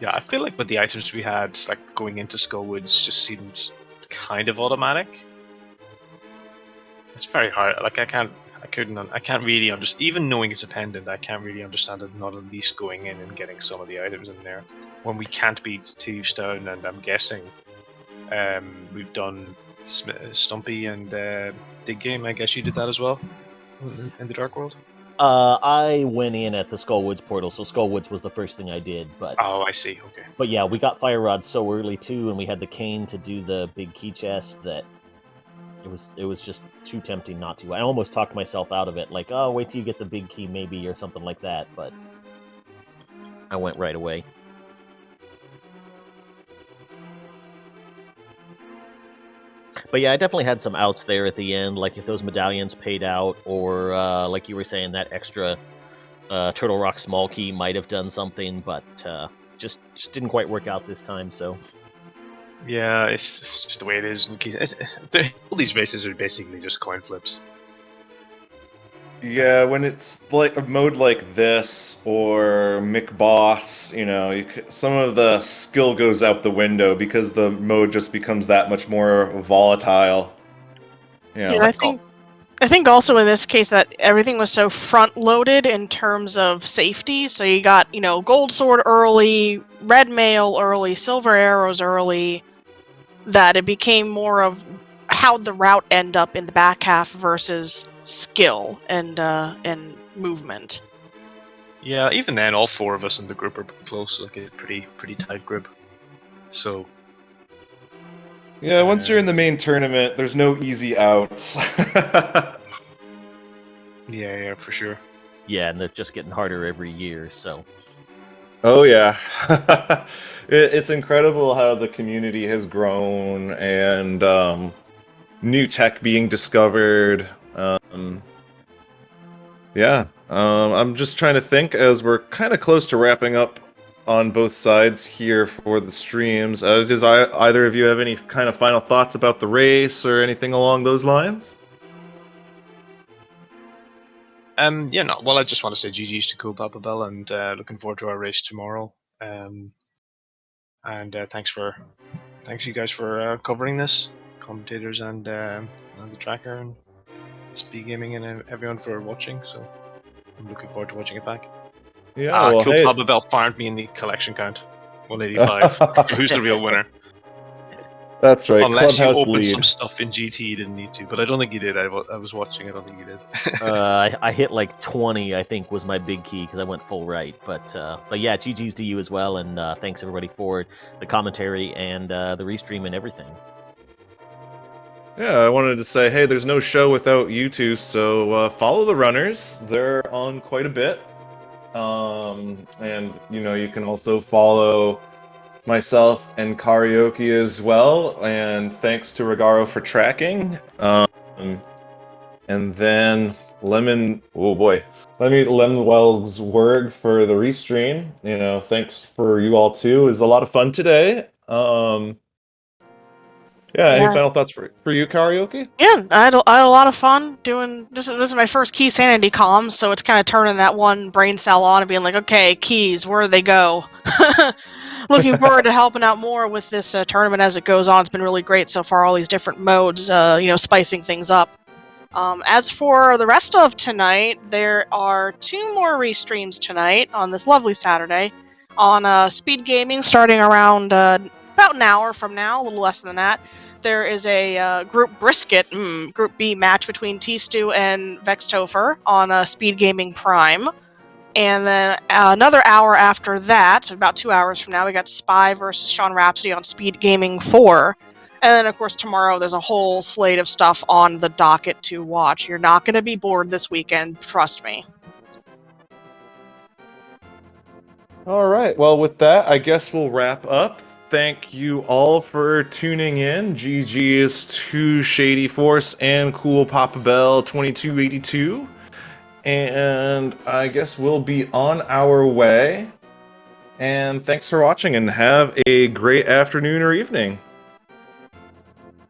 Yeah, I feel like with the items we had, like going into Skullwoods, just seemed kind of automatic. It's very hard. Like I can't really understand. Even knowing it's a pendant, I can't really understand it not at least going in and getting some of the items in there. When we can't beat Thieves' Town, and I'm guessing we've done Stumpy and Dig Game. I guess you did that as well in the Dark World. I went in at the Skullwoods portal, so Skullwoods was the first thing I did. But oh, I see. Okay. But yeah, we got Fire Rod so early too, and we had the cane to do the big key chest that it was just too tempting not to. I almost talked myself out of it, like, oh, wait till you get the big key maybe or something like that. But I went right away. But yeah, I definitely had some outs there at the end, like if those medallions paid out, or like you were saying, that extra Turtle Rock small key might have done something, but just didn't quite work out this time. So yeah, it's just the way it is. All these races are basically just coin flips. Yeah, when it's like a mode like this or McBoss, some of the skill goes out the window because the mode just becomes that much more volatile. Yeah, I think also in this case that everything was so front-loaded in terms of safety. So you got, gold sword early, red mail early, silver arrows early, that it became more of how'd the route end up in the back half versus skill and movement. Yeah, even then, all 4 of us in the group are close, like a pretty tight group. So. Yeah, once you're in the main tournament, there's no easy outs. Yeah, for sure. Yeah, and they're just getting harder every year, so. Oh yeah, it's incredible how the community has grown and new tech being discovered. Yeah, I'm just trying to think as we're kind of close to wrapping up on both sides here for the streams. Does either of you have any kind of final thoughts about the race or anything along those lines? Yeah, no. Well, I just want to say GG's to coolpapabell and looking forward to our race tomorrow. And thanks you guys for covering this, commentators and the tracker and SpeedGaming and everyone for watching. So I'm looking forward to watching it back. Yeah, well, hey. coolpapabell farmed me in the collection count, 185. So who's the real winner? That's right. Unless you Clubhouse opened lead. some stuff in GT you didn't need to, but I don't think you did. I was watching. I don't think you did. I hit like 20, I think, was my big key because I went full right. But yeah, GG's to you as well, and thanks everybody for the commentary and the restream and everything. Yeah, I wanted to say, hey, there's no show without you two, so follow the runners. They're on quite a bit. And, you can also follow myself and Karaoke as well, and thanks to Regaro for tracking. And then Lemonwell's Word for the restream. Thanks for you all too. It was a lot of fun today. Yeah, any final thoughts for you, Karaoke? Yeah, I had a lot of fun doing this. This is my first key sanity column, so it's kind of turning that one brain cell on and being like, okay, keys, where do they go? Looking forward to helping out more with this tournament as it goes on. It's been really great so far, all these different modes, spicing things up. As for the rest of tonight, there are 2 more restreams tonight on this lovely Saturday on SpeedGaming, starting around about an hour from now, a little less than that. There is a Group Brisket, Group B match between T-Stew and Vextopher on SpeedGaming Prime. And then another hour after that, so about 2 hours from now, we got Spy versus Sean Rhapsody on SpeedGaming 4. And then, of course, tomorrow there's a whole slate of stuff on the docket to watch. You're not going to be bored this weekend, trust me. All right, well, with that, I guess we'll wrap up. Thank you all for tuning in. GG's to shadyforce and coolpapabell2282. And I guess we'll be on our way. And thanks for watching, and have a great afternoon or evening.